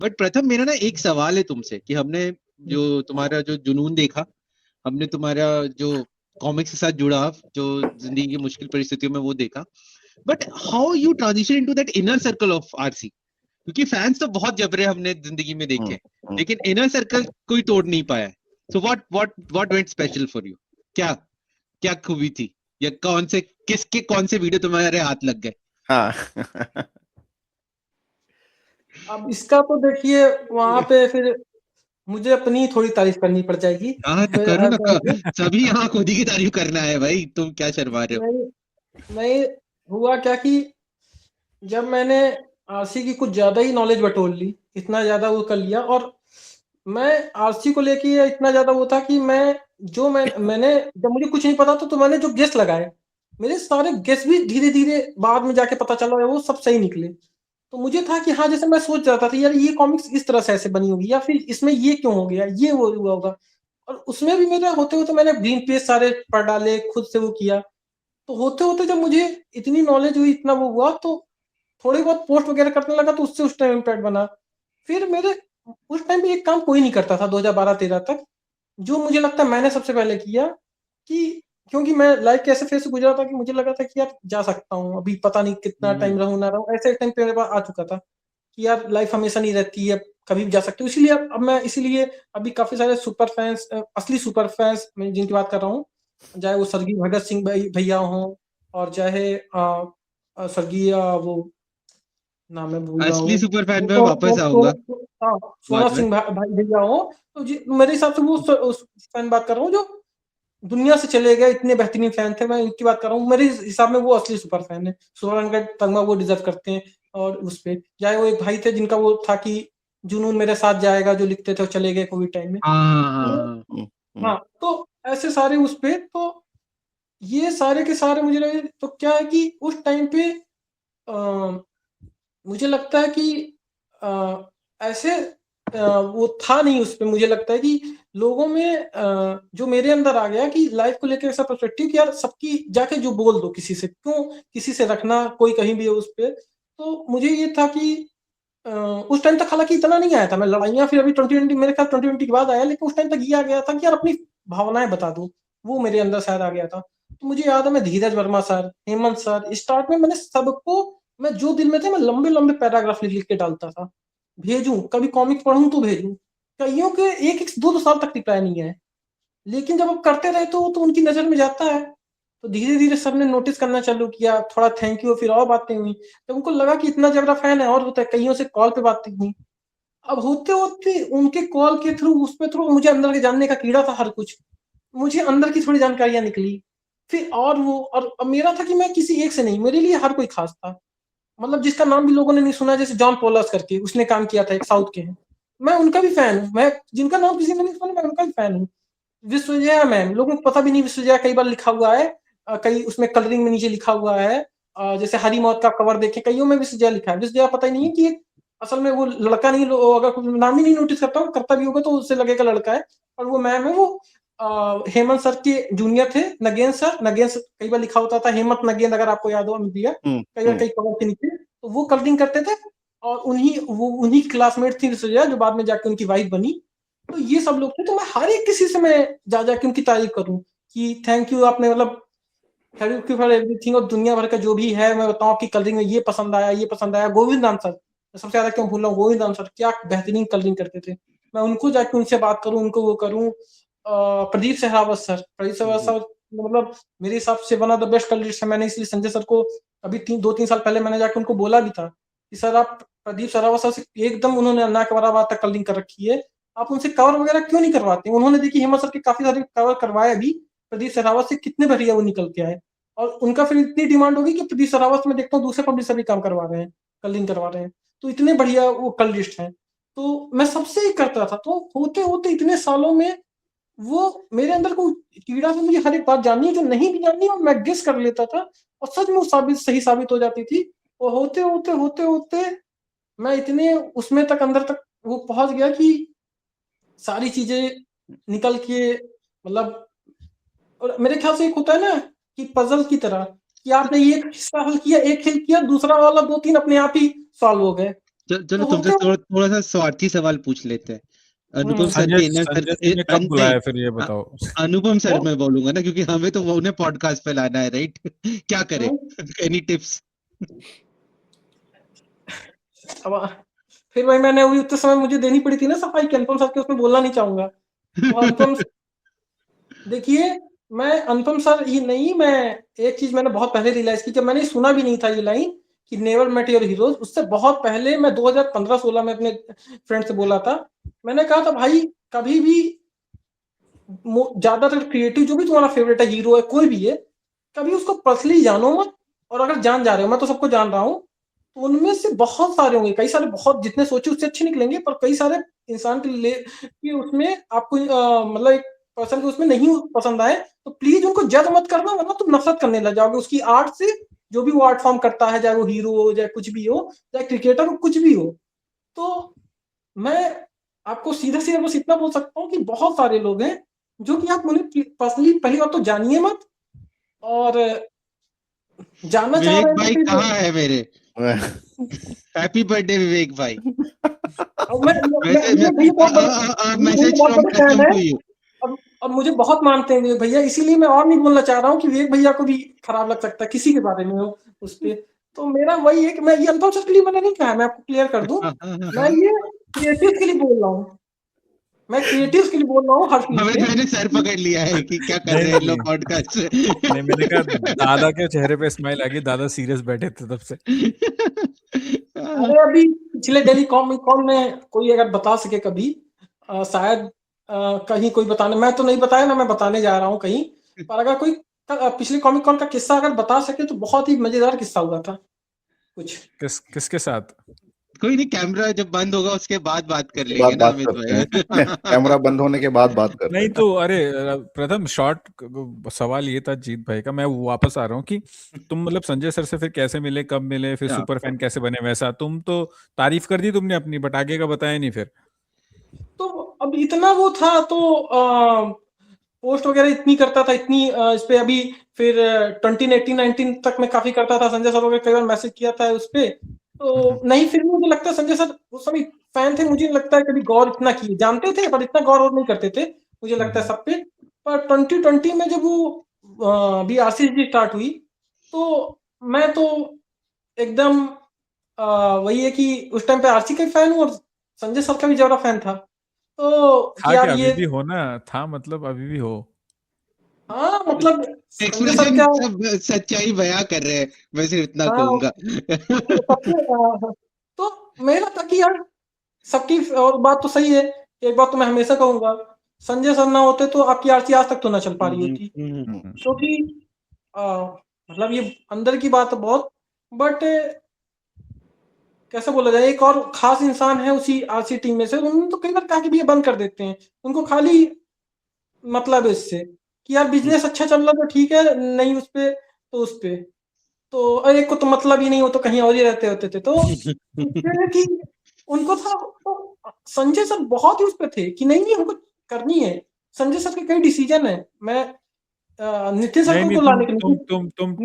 But प्रथम, मेरा ना एक सवाल है तुमसे कि हमने जो तुम्हारा जो जुनून देखा, हमने तुम्हारा जो कॉमिक्स के साथ जुड़ाव, जो जिंदगी की मुश्किल परिस्थितियों में वो देखा, but how you transition into that inner circle of RC? क्योंकि फैंस तो बहुत जबरे हमने जिंदगी में देखे, लेकिन इनर सर्कल कोई तोड़ नहीं पाया। So what went special for you? क्या क्या खूबी थी, या कौन से वीडियो तुम्हारे हाथ लग गए? हाँ अब इसका तो देखिए, वहां पे फिर मुझे अपनी थोड़ी तारीफ करनी पड़ जाएगी। हाँ तो करो ना, सभी यहाँ खुद ही की तारीफ करना है भाई, तुम क्या शर्मा रहे हो? नहीं, हुआ क्या कि जब मैंने आरसी की कुछ ज्यादा ही नॉलेज बटोर ली, इतना ज्यादा वो कर लिया, और मैं आरसी को लेके इतना ज्यादा वो था कि मैंने जब मुझे कुछ नहीं पता था तो मैंने जो गेस लगाए, मेरे सारे गेस भी धीरे धीरे बाद में जाके पता चला वो सब सही निकले। तो मुझे था कि हाँ, जैसे मैं सोच रहा था यार ये कॉमिक्स इस तरह से ऐसे बनी होगी, या फिर इसमें ये क्यों हो गया, ये वो हुआ होगा। और उसमें भी मेरे होते होते मैंने ग्रीन पेज सारे पढ़ डाले, खुद से वो किया। तो होते होते जब मुझे इतनी नॉलेज हुई, इतना वो हुआ, तो थोड़ी बहुत पोस्ट वगैरह करने लगा, तो उससे उस टाइम इम्पैक्ट बना। फिर मेरे उस टाइम पे एक काम कोई नहीं करता था 2012-13 तक, जो मुझे लगता है मैंने सबसे पहले किया। कि क्योंकि मैं लाइफ के ऐसे फेज से गुजरा था कि मुझे लगा था कि यार जा सकता हूँ, अभी पता नहीं कितना टाइम रहूं ना रहूं, ऐसे टाइम पे मेरे पास आ चुका था कि यार लाइफ हमेशा नहीं रहती है, कभी भी जा सकते हो। इसीलिए अभी काफी सारे सुपर फैंस, असली सुपर फैंस मैं जिनकी बात कर रहा हूँ, चाहे वो स्वर्गीय भगत सिंह भैया हों, और चाहे स्वर्गीय वो नाम मैं भूल रहा असली हूँ, सुपर फैन पे वापस आऊंगा सोना बाद में। सिंह भाई भैया हो, तो जी मेरे हिसाब से वो उस फैन बात कर रहा हूँ जो दुनिया से चले गए, इतने बेहतरीन फैन थे, मैं उनकी बात कर रहा हूँ। मेरे हिसाब में वो असली सुपर फैन है, सुपर फैन का तगमा वो डिजर्व करते हैं। और उस पे चाहे वो एक भाई थे जिनका वो था कि जुनून मेरे साथ जाएगा, जो लिखते थे, वो चले गए कोविड टाइम में। हाँ हाँ, तो ऐसे सारे उस पे, तो ये सारे के सारे मुझे लगे, तो क्या है कि उस टाइम पे मुझे लगता है कि ऐसे वो था नहीं उस पे। मुझे लगता है कि लोगों में जो मेरे अंदर आ गया कि लाइफ को लेकर ऐसा पर्सपेक्टिव कि यार सबकी जाके जो बोल दो, किसी से क्यों, किसी से रखना, कोई कहीं भी है उस पे। तो मुझे ये था कि उस टाइम तक हालांकि इतना नहीं आया था, मैं लड़ाइयाँ फिर अभी 2020 मेरे ख्याल 2020 के बाद आया, लेकिन उस टाइम तक ये आ गया था कि यार अपनी भावनाएं बता दूं, वो मेरे अंदर शायद आ गया था। तो मुझे याद है मैं Dheeraj Verma sir, Hemant sir, start में मैंने सबको, मैं जो दिल में थे मैं लंबे लंबे पैराग्राफ लिख लिख के डालता था, भेजूं, कभी कॉमिक पढ़ूं तो भेजूं। कईयों के एक एक दो दो साल तक रिप्लाई नहीं आए, लेकिन जब अब करते रहे तो उनकी नजर में जाता है। तो धीरे धीरे सबने नोटिस करना चालू किया, थोड़ा थैंक यू, फिर और बातें हुई। जब उनको लगा कि इतना जबरा फैन है, और होता है, कईयों से कॉल पे बातें हुई। अब होते होते उनके कॉल के थ्रू, उस पे थ्रू, मुझे अंदर के जानने का कीड़ा था हर कुछ, मुझे अंदर की थोड़ी जानकारियां निकली। फिर और वो, और अब मेरा था कि मैं किसी एक से नहीं, मेरे लिए हर कोई खास था। मतलब जिसका नाम भी लोगों ने नहीं सुना, जैसे जॉन पोलस करके, उसने काम किया था, एक साउथ के हैं, मैं उनका भी फैन हूँ। मैं जिनका नाम किसी ने नहीं सुना, मैं उनका भी फैन हूँ। विश्वजया मैम, लोगों को पता भी नहीं विश्वजया कई बार लिखा हुआ है, कई उसमें कलरिंग में नीचे लिखा हुआ है। जैसे हरी मौत का कवर देखे, कईयों में विश्वजया लिखा है, विश्वजया पता ही नहीं है कि असल में वो लड़का नहीं, अगर कोई नाम ही नहीं नोटिस करता भी होगा तो उससे लगेगा लड़का है। और वो मैम है, वो हेमंत सर के जूनियर थे, नगेन सर। नगेन सर कई बार लिखा होता था हेमंत नगेन, अगर आपको याद हो अमित भैया, कई बार कई कवर के नीचे, तो वो कलरिंग करते थे। और उन्हीं क्लासमेट थी विश्वजया, जो बाद में जाके उनकी वाइफ बनी। तो ये सब लोग थे, तो मैं हर एक किसी से मैं जा जाके उनकी तारीफ करूं कि थैंक यू, आपने मतलब थैंक यू फॉर एवरीथिंग, और दुनिया भर का जो भी है मैं बताऊं आपकी कलरिंग में ये पसंद आया, ये पसंद आया। गोविंद राम सर, सबसे ज्यादा क्यों भूल रहा हूँ, गोविंद राम सर क्या बेहतरीन कलरिंग करते थे। मैं उनको जाके उनसे बात करूं, उनको वो करूं। प्रदीप सहरावत सर, मतलब मेरे हिसाब से one of the best colourist है। मैंने इसलिए संजय सर को अभी 2-3 साल पहले मैंने जाके उनको बोला भी था कि सर आप प्रदीप सहरावत सर से एकदम, उन्होंने ना के बराबर तक कलरिंग कर रखी है, आप उनसे कवर वगैरह क्यों नहीं करवाते। उन्होंने देखिए हेमंत सर के काफी सारे कवर करवाए अभी, प्रदीप सहरावत से कितने बढ़िया वो निकल के आए। और उनका फिर इतनी डिमांड होगी कि प्रदीप सहरावत में देखता हूँ दूसरे पब्लिशर भी काम करवा रहे हैं, कलरिंग करवा रहे हैं। तो इतने बढ़िया वो कलरिस्ट हैं। तो मैं सबसे ही करता था, तो होते होते इतने सालों में वो मेरे अंदर को कीड़ा से मुझे हर एक बात जाननी है, जो नहीं भी जाननी है मैं गेस कर लेता था, और सच में वो सही साबित हो जाती थी। और होते होते मैं इतने उसमें तक, अंदर तक वो पहुंच गया कि सारी चीजें निकल के, मतलब, और मेरे ख्याल से एक होता है ना कि पजल की तरह, कि आपने ये एक हिस्सा हल किया, एक हल किया, दूसरा वाला 2-3 अपने आप ही सॉल्व हो गए। चलो तो हो तुमसे क्या थोड़ा सा स्वार्थी सवाल पूछ लेते हैं। अनुपम सर संजय के इनर संजय सर्कल सर ने कब बुलाया फिर ये बताओ। अनुपम सर वो मैं बोलूंगा ना, क्योंकि हमें तो वो उन्हें पॉडकास्ट पे लाना है, राइट? क्या करें? Any tips? अब फिर भाई मैंने वही उतने समय मुझे देनी पड़ी थी ना सफाई कि अनुपम सर के उसमें बोलना नहीं चाहूंगा। तो अनुपम देखिए, मैं अनुपम सर ही नहीं, मैं एक चीज मैंने बहुत पहले रियलाइज की, जब मैंने सुना भी नहीं था ये लाइन कि नेवर मेट योर हीरोज, उससे बहुत पहले मैं 2015-16 में अपने फ्रेंड से बोला था। मैंने कहा था भाई कभी भी ज्यादातर क्रिएटिव जो भी तुम्हारा फेवरेट है, हीरो है, कोई भी है, कभी उसको पर्सनली जानो मत। और अगर जान जा रहे हो, मैं तो सबको जान रहा हूँ, तो उनमें से बहुत सारे होंगे, कई सारे बहुत जितने सोचे उससे अच्छे निकलेंगे, पर कई सारे इंसान के लिए कि उसमें आपको मतलब एक पर्सन को उसमें नहीं पसंद आए, तो प्लीज उनको जज मत करना, वरना तुम नफरत करने लग जाओगे उसकी आर्ट से, जो भी वो आर्ट फॉर्म करता है, चाहे वो हीरो हो, चाहे कुछ भी हो, चाहे क्रिकेटर हो, कुछ भी हो। तो मैं आपको सीधा सीधा बस इतना बोल सकता हूँ कि बहुत सारे लोग हैं जो कि आप उन्हें पर्सनली पहली बात तो जानिए मत, और जानना चाह विवेक रहे हैं तो भाई फिर कहाँ है मेरे? हैप्पी बर्थडे विवेक भाई। अब मैं भैया बहुत बड़े मैसेज बहुत फ्रॉम बड़े फैन कसम है। To you. अब मुझे बहुत मानते हैं विवेक भैया, इसीलिए मैं और नहीं बोलना चाह रहा हूँ कि विवेक भैया को भी खराब लग सकता है किसी के बारे में हो उस पे। तो मेरा वही है कि मैं ये अनुपम सर के लिए मैंने नहीं कहा, मैं आपको क्लियर कर दूं, मैं ये क्रिएटिव के लिए बोल रहा हूँ, मैं क्रिएटिव के लिए बोल रहा हूँ हर चीज हमें पे। तो मैंने सर पकड़ लिया है कि क्या कर रहे हैं नहीं लोग पॉडकास्ट। नहीं, मैंने कहा दादा के चेहरे पे स्माइल आ गई, दादा सीरियस बैठे थे तब से। अरे अभी पिछले डेली कॉमिक कॉन में कोई अगर बता सके कभी, शायद कहीं कोई बताने, मैं तो नहीं बताया ना, मैं बताने जा रहा हूँ कहीं, पर अगर कोई पिछले कॉमिक कॉन का किस्सा अगर बता सके तो बहुत ही मजेदार किस्सा हुआ था कुछ। किसके साथ? कोई नहीं, कैमरा जब बंद होगा उसके बाद बात कर बाद लेंगे ना बात अमित करते हैं। भाई। कैमरा बंद होने के बाद बात करते नहीं हैं। तो अरे प्रथम शॉर्ट सवाल ये था जीत भाई का, मैं वापस आ रहा हूँ कि तुम मतलब संजय सर से फिर कैसे मिले, कब मिले, फिर हाँ। सुपर फैन कैसे बने? वैसा तुम तो तारीफ कर दी तुमने अपनी, बट आगे का बताया नहीं फिर। तो अब इतना वो था तो पोस्ट वगैरह इतनी करता था, इतनी इस पे अभी फिर 2018-19 तक मैं काफी करता था, संजय सर वगैरह कई बार मैसेज किया था उस पे, तो नहीं फिर मुझे लगता है संजय सर उस समय फैन थे, मुझे नहीं लगता है कभी गौर इतना किए, जानते थे पर इतना गौर और नहीं करते थे मुझे लगता है सब पे। पर 2020 में जब वो अभी आरसीसी स्टार्ट हुई, तो मैं तो एकदम वही है कि उस टाइम पे आरसी का फैन हूँ और संजय सर का भी ज्यादा फैन था, तो था यार क्या ये अभी भी हो ना? था मतलब अभी भी हो? हाँ मतलब संजय सर एक्सप्रेशन क्या सब सच्चाई बयां कर रहे हैं, मैं सिर्फ इतना हाँ कहूंगा। तो मेरा था कि यार सबकी और बात तो सही है, एक बात तो मैं हमेशा कहूंगा, संजय सर ना होते तो आपकी आरसी आज तक तो ना चल पा रही होती, क्योंकि मतलब ये अंदर की बात है बहुत, बट कैसे बोला जाए, एक और खास इंसान है उसी आरसी टीम में से, उन्होंने तो कई बार कहा कि भी ये बंद कर देते हैं, उनको खाली मतलब है इससे कि यार बिजनेस अच्छा चल रहा तो ठीक है, नहीं उस पे तो उस पे, तो एक को तो मतलब ही नहीं, हो तो कहीं और ही रहते होते थे, तो इसलिए कि उनको था तो संजय सर बहुत ही उस पे थे कि नहीं नहीं हमको करनी है, संजय सर के कई डिसीजन है, मैं नितिन सर नहीं को तुम लाने के तुम तुम तुम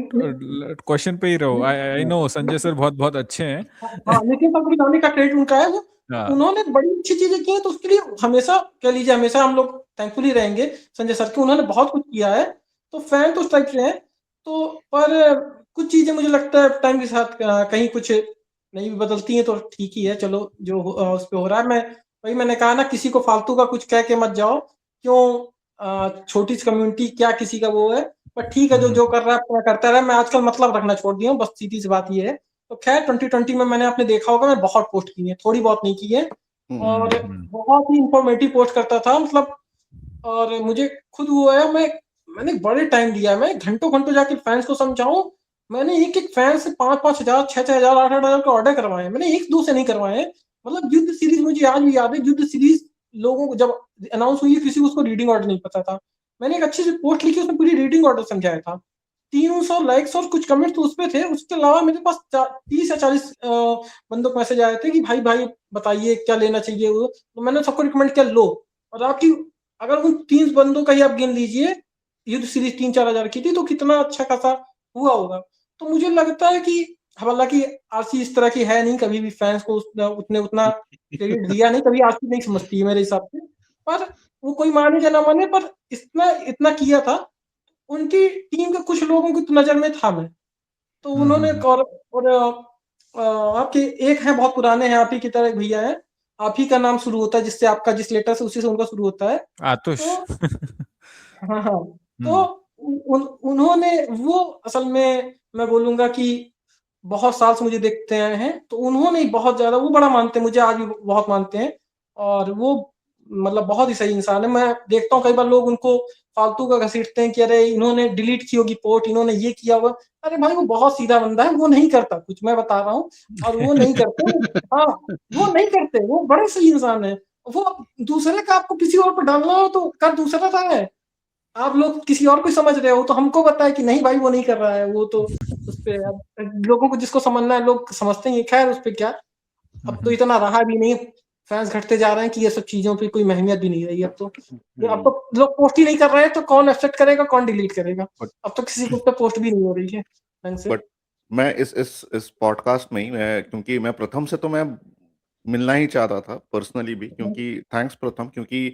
क्वेश्चन पे ही रहो। आई नो संजय सर बहुत बहुत अच्छे हैं। हाँ नितिन सर को भी लाने का क्रेडिट उनका है, वो हाँ। उन्होंने बड़ी अच्छी चीजें की हैं, तो उसके लिए हमेशा कह लीजिए हमेशा हम लोग थैंकफुली रहेंगे संजय सर के, उन्होंने बहुत कुछ किया है, तो फैन तो उस टाइप से हैं, तो पर कुछ चीजें मुझे लगता है टाइम के साथ कहीं कुछ नहीं भी बदलती हैं तो ठीक ही है, चलो जो उस पर हो रहा है, मैं वही मैंने कहा ना, किसी को फालतू का कुछ कह के मत जाओ, क्यों छोटी सी कम्युनिटी क्या किसी का वो है, पर ठीक है जो जो कर रहा है अपना करता रहा, मैं आजकल मतलब रखना छोड़ दिया हूँ, बस सीधी सी बात ये है। तो खैर 2020 में मैंने आपने देखा होगा मैं बहुत पोस्ट की है, थोड़ी बहुत नहीं की है, और बहुत ही इंफॉर्मेटिव पोस्ट करता था मतलब, और मुझे खुद वो है, मैंने बड़े टाइम दिया, मैं घंटों घंटों जाके फैंस को समझाऊं, मैंने एक एक फैन से 5,000 6,000 8,000 का ऑर्डर करवाए हैं, मैंने एक दो से नहीं करवाए हैं, मतलब युद्ध सीरीज मुझे आज भी याद है, युद्ध सीरीज लोगों को जब अनाउंस हुई किसी को उसको रीडिंग ऑर्डर नहीं पता था, मैंने एक अच्छी सी पोस्ट लिखी उसमें पूरी रीडिंग ऑर्डर समझाया था, 300 लाइक्स और कुछ कमेंट तो उसपे थे, उसके अलावा मेरे पास 30 या 40 बंदों को मैसेज आए थे कि भाई भाई बताइए क्या लेना चाहिए वो, तो मैंने सबको रिकमेंड किया लो, और आपकी अगर उन 30 बंदों का ही आप गिन लीजिए, युद्ध सीरीज 3-4 हजार की थी, तो कितना अच्छा खासा हुआ होगा, तो मुझे लगता है कि हालांकि आरसी इस तरह की है नहीं, कभी भी फैंस को उतना क्रेडिट दिया नहीं, कभी आरसी नहीं समझती है मेरे हिसाब से। पर वो कोई माने या ना माने, पर इतना किया था। उनकी टीम के कुछ लोगों की तो नजर में था मैं, तो उन्होंने और आपके एक हैं बहुत पुराने हैं, आप ही की तरह एक भैया है, आप ही का नाम शुरू होता है जिससे आपका, जिस लेटर से उसी से उनका शुरू होता है। आतुष। तो हाँ हाँ, तो उन्होंने वो असल में मैं बोलूंगा कि बहुत साल से मुझे देखते आए हैं, तो उन्होंने बहुत ज्यादा, वो बड़ा मानते हैं मुझे, आज भी बहुत मानते हैं। और वो मतलब बहुत ही सही इंसान है। मैं देखता हूँ कई बार लोग उनको फालतू का घसीटते हैं कि अरे इन्होंने डिलीट की होगी पोस्ट, इन्होंने ये किया होगा। अरे भाई वो बहुत सीधा बंदा है, वो नहीं करता कुछ, मैं बता रहा हूँ। और वो नहीं करते। हाँ, वो नहीं करते, वो बड़े सही इंसान है। वो दूसरे का आपको किसी और पर डालना हो तो कर दूसरा रहा है, आप लोग किसी और को समझ रहे हो, तो हमको बताया कि नहीं भाई वो नहीं कर रहा है, वो तो उस पे लोगों को जिसको समझना है लोग समझते हैं। खैर उस पे क्या, अब तो इतना रहा भी नहीं, फैंस घटते जा रहे हैं कि ये सब चीजों पे कोई अहमियत भी नहीं रही अब तो। अब तो लोग पोस्ट ही नहीं कर रहे हैं, तो कौन एक्सेप्ट करेगा, कौन डिलीट करेगा। अब तो किसी को पोस्ट भी नहीं हो रही है ढंग से। बट मैं इस पॉडकास्ट में ही, मैं क्योंकि मैं प्रथम से तो मैं मिलना ही चाहता था पर्सनली भी, क्योंकि थैंक्स प्रथम, क्योंकि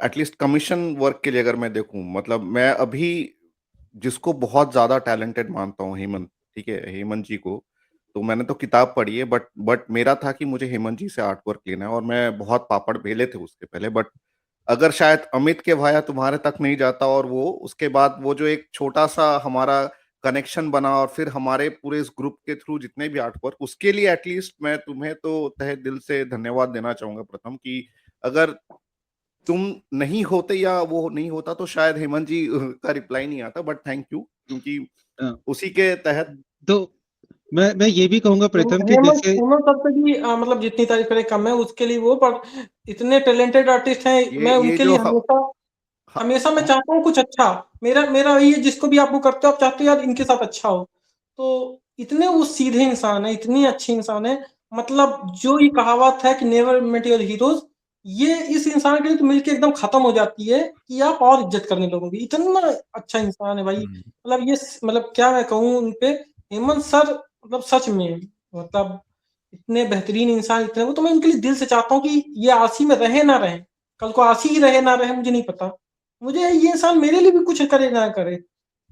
एटलीस्ट कमीशन वर्क के लिए अगर मैं देखूं, मतलब मैं अभी जिसको बहुत ज्यादा टैलेंटेड मानता हूं, हेमंत, ठीक है, हेमंत जी को, तो मैंने तो किताब पढ़ी है, बट मेरा था कि मुझे हेमंत जी से आर्ट वर्क लेना है, और मैं बहुत पापड़ बेले थे उसके पहले। बट अगर शायद अमित के भाया तुम्हारे तक नहीं जाता, और वो उसके बाद वो जो एक छोटा सा हमारा कनेक्शन बना, और फिर हमारे पूरे इस ग्रुप के थ्रू जितने भी आर्ट वर्क, उसके लिए एटलीस्ट मैं तुम्हें तो तहे दिल से धन्यवाद देना चाहूंगा प्रथम, कि अगर तुम नहीं होते या वो नहीं होता तो शायद हेमंत जी का रिप्लाई नहीं आता। बट थैंक यू, क्योंकि उसी के तहत तो मैं ये भी कहूंगा प्रथम कि जैसे हेमंत सर पे भी मतलब जितनी तारीफ करें कम है, उसके लिए वो, पर इतने टैलेंटेड आर्टिस्ट हैं, मैं ये उनके जो लिए हमेशा मैं चाहता हूँ कुछ अच्छा। मेरा मेरा वही है, जिसको भी आप वो करते हो आप चाहते हो यार इनके साथ अच्छा हो। तो इतने वो सीधे इंसान है, इतनी अच्छी इंसान है। मतलब जो ये कहावत है कि नेवर मेट योर हीरोज, ये इस इंसान के लिए तो मिलके एकदम खत्म हो जाती है कि आप और इज्जत करने लोगों की। इतना अच्छा इंसान है भाई, मतलब ये मतलब क्या मैं कहूँ उनपे। हेमंत सर मतलब सच में, मतलब इतने बेहतरीन इंसान, इतने वो, तो मैं उनके लिए दिल से चाहता हूँ कि ये आरसी में रहे ना रहे, कल को आरसी ही रहे ना रहे मुझे नहीं पता। मुझे ये इंसान मेरे लिए भी कुछ करे ना करे,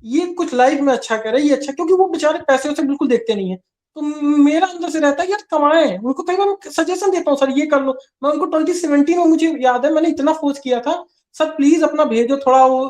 ये कुछ लाइफ में अच्छा करे, ये अच्छा, क्योंकि वो बेचारे पैसे उसे बिल्कुल देखते नहीं है। तो मेरा अंदर से रहता है यार कमाए, उनको कई बार सजेशन देता हूँ, सर ये कर लो। मैं उनको 2017 में मुझे याद है मैंने इतना फोर्स किया था, सर प्लीज अपना भेजो थोड़ा वो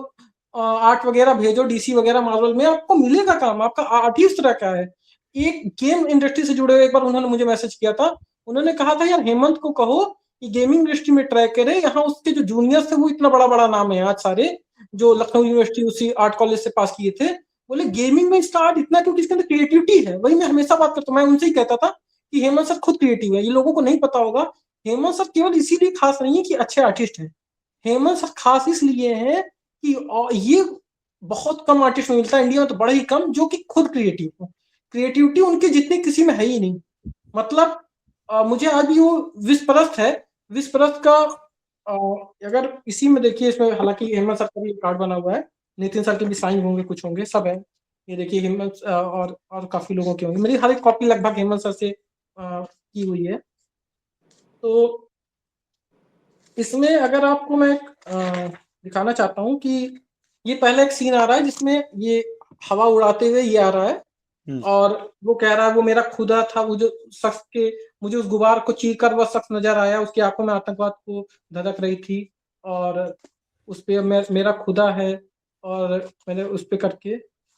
आर्ट वगैरह भेजो, डीसी वगैरह मार्वल में आपको मिलेगा काम, आपका आर्ट ही उस तरह का है। एक गेम इंडस्ट्री से जुड़े हुए एक बार उन्होंने मुझे मैसेज किया था, उन्होंने कहा था यार हेमंत को कहो कि गेमिंग इंडस्ट्री में ट्राई करे, यहाँ उसके जो जूनियर्स थे वो इतना बड़ा बड़ा नाम है आज सारे, जो लखनऊ यूनिवर्सिटी उसी आर्ट कॉलेज से पास किए थे। बोले गेमिंग में इसका आर्ट इतना, क्योंकि इसके अंदर क्रिएटिविटी है। वही मैं हमेशा बात करता हूँ, मैं उनसे ही कहता था कि हेमंत सर खुद क्रिएटिव है, ये लोगों को नहीं पता होगा। हेमंत सर केवल इसीलिए खास नहीं है कि अच्छे आर्टिस्ट हैं, हेमंत सर खास इसलिए है कि ये बहुत कम आर्टिस्ट में मिलता है इंडिया में, तो बड़ा ही कम, जो कि खुद क्रिएटिव हो। क्रिएटिविटी उनकी जितनी किसी में है ही नहीं। मतलब मुझे आज भी वो विश्वपरस्त है, विश्वपरस्त का अगर इसी में देखिए, इसमें हालांकि हेमंत सर का भी कार्ड बना हुआ है, नितिन सर के भी साइन होंगे, कुछ होंगे, सब है। ये देखिए हेमंत और काफी लोगों के होंगे, मेरी हर एक कॉपी लगभग हेमंत सर से की हुई है। तो इसमें अगर आपको मैं दिखाना चाहता हूँ कि ये पहले एक सीन आ रहा है जिसमें ये हवा उड़ाते हुए ये आ रहा है, और वो कह रहा है वो मेरा खुदा था, वो जो शख्स के, मुझे उस गुबार को चीर कर वह शख्स नजर आया, उसकी आंखों में आतंकवाद को धधक रही थी, और उस पे मेरा खुदा है, और मैंने उस पे करके,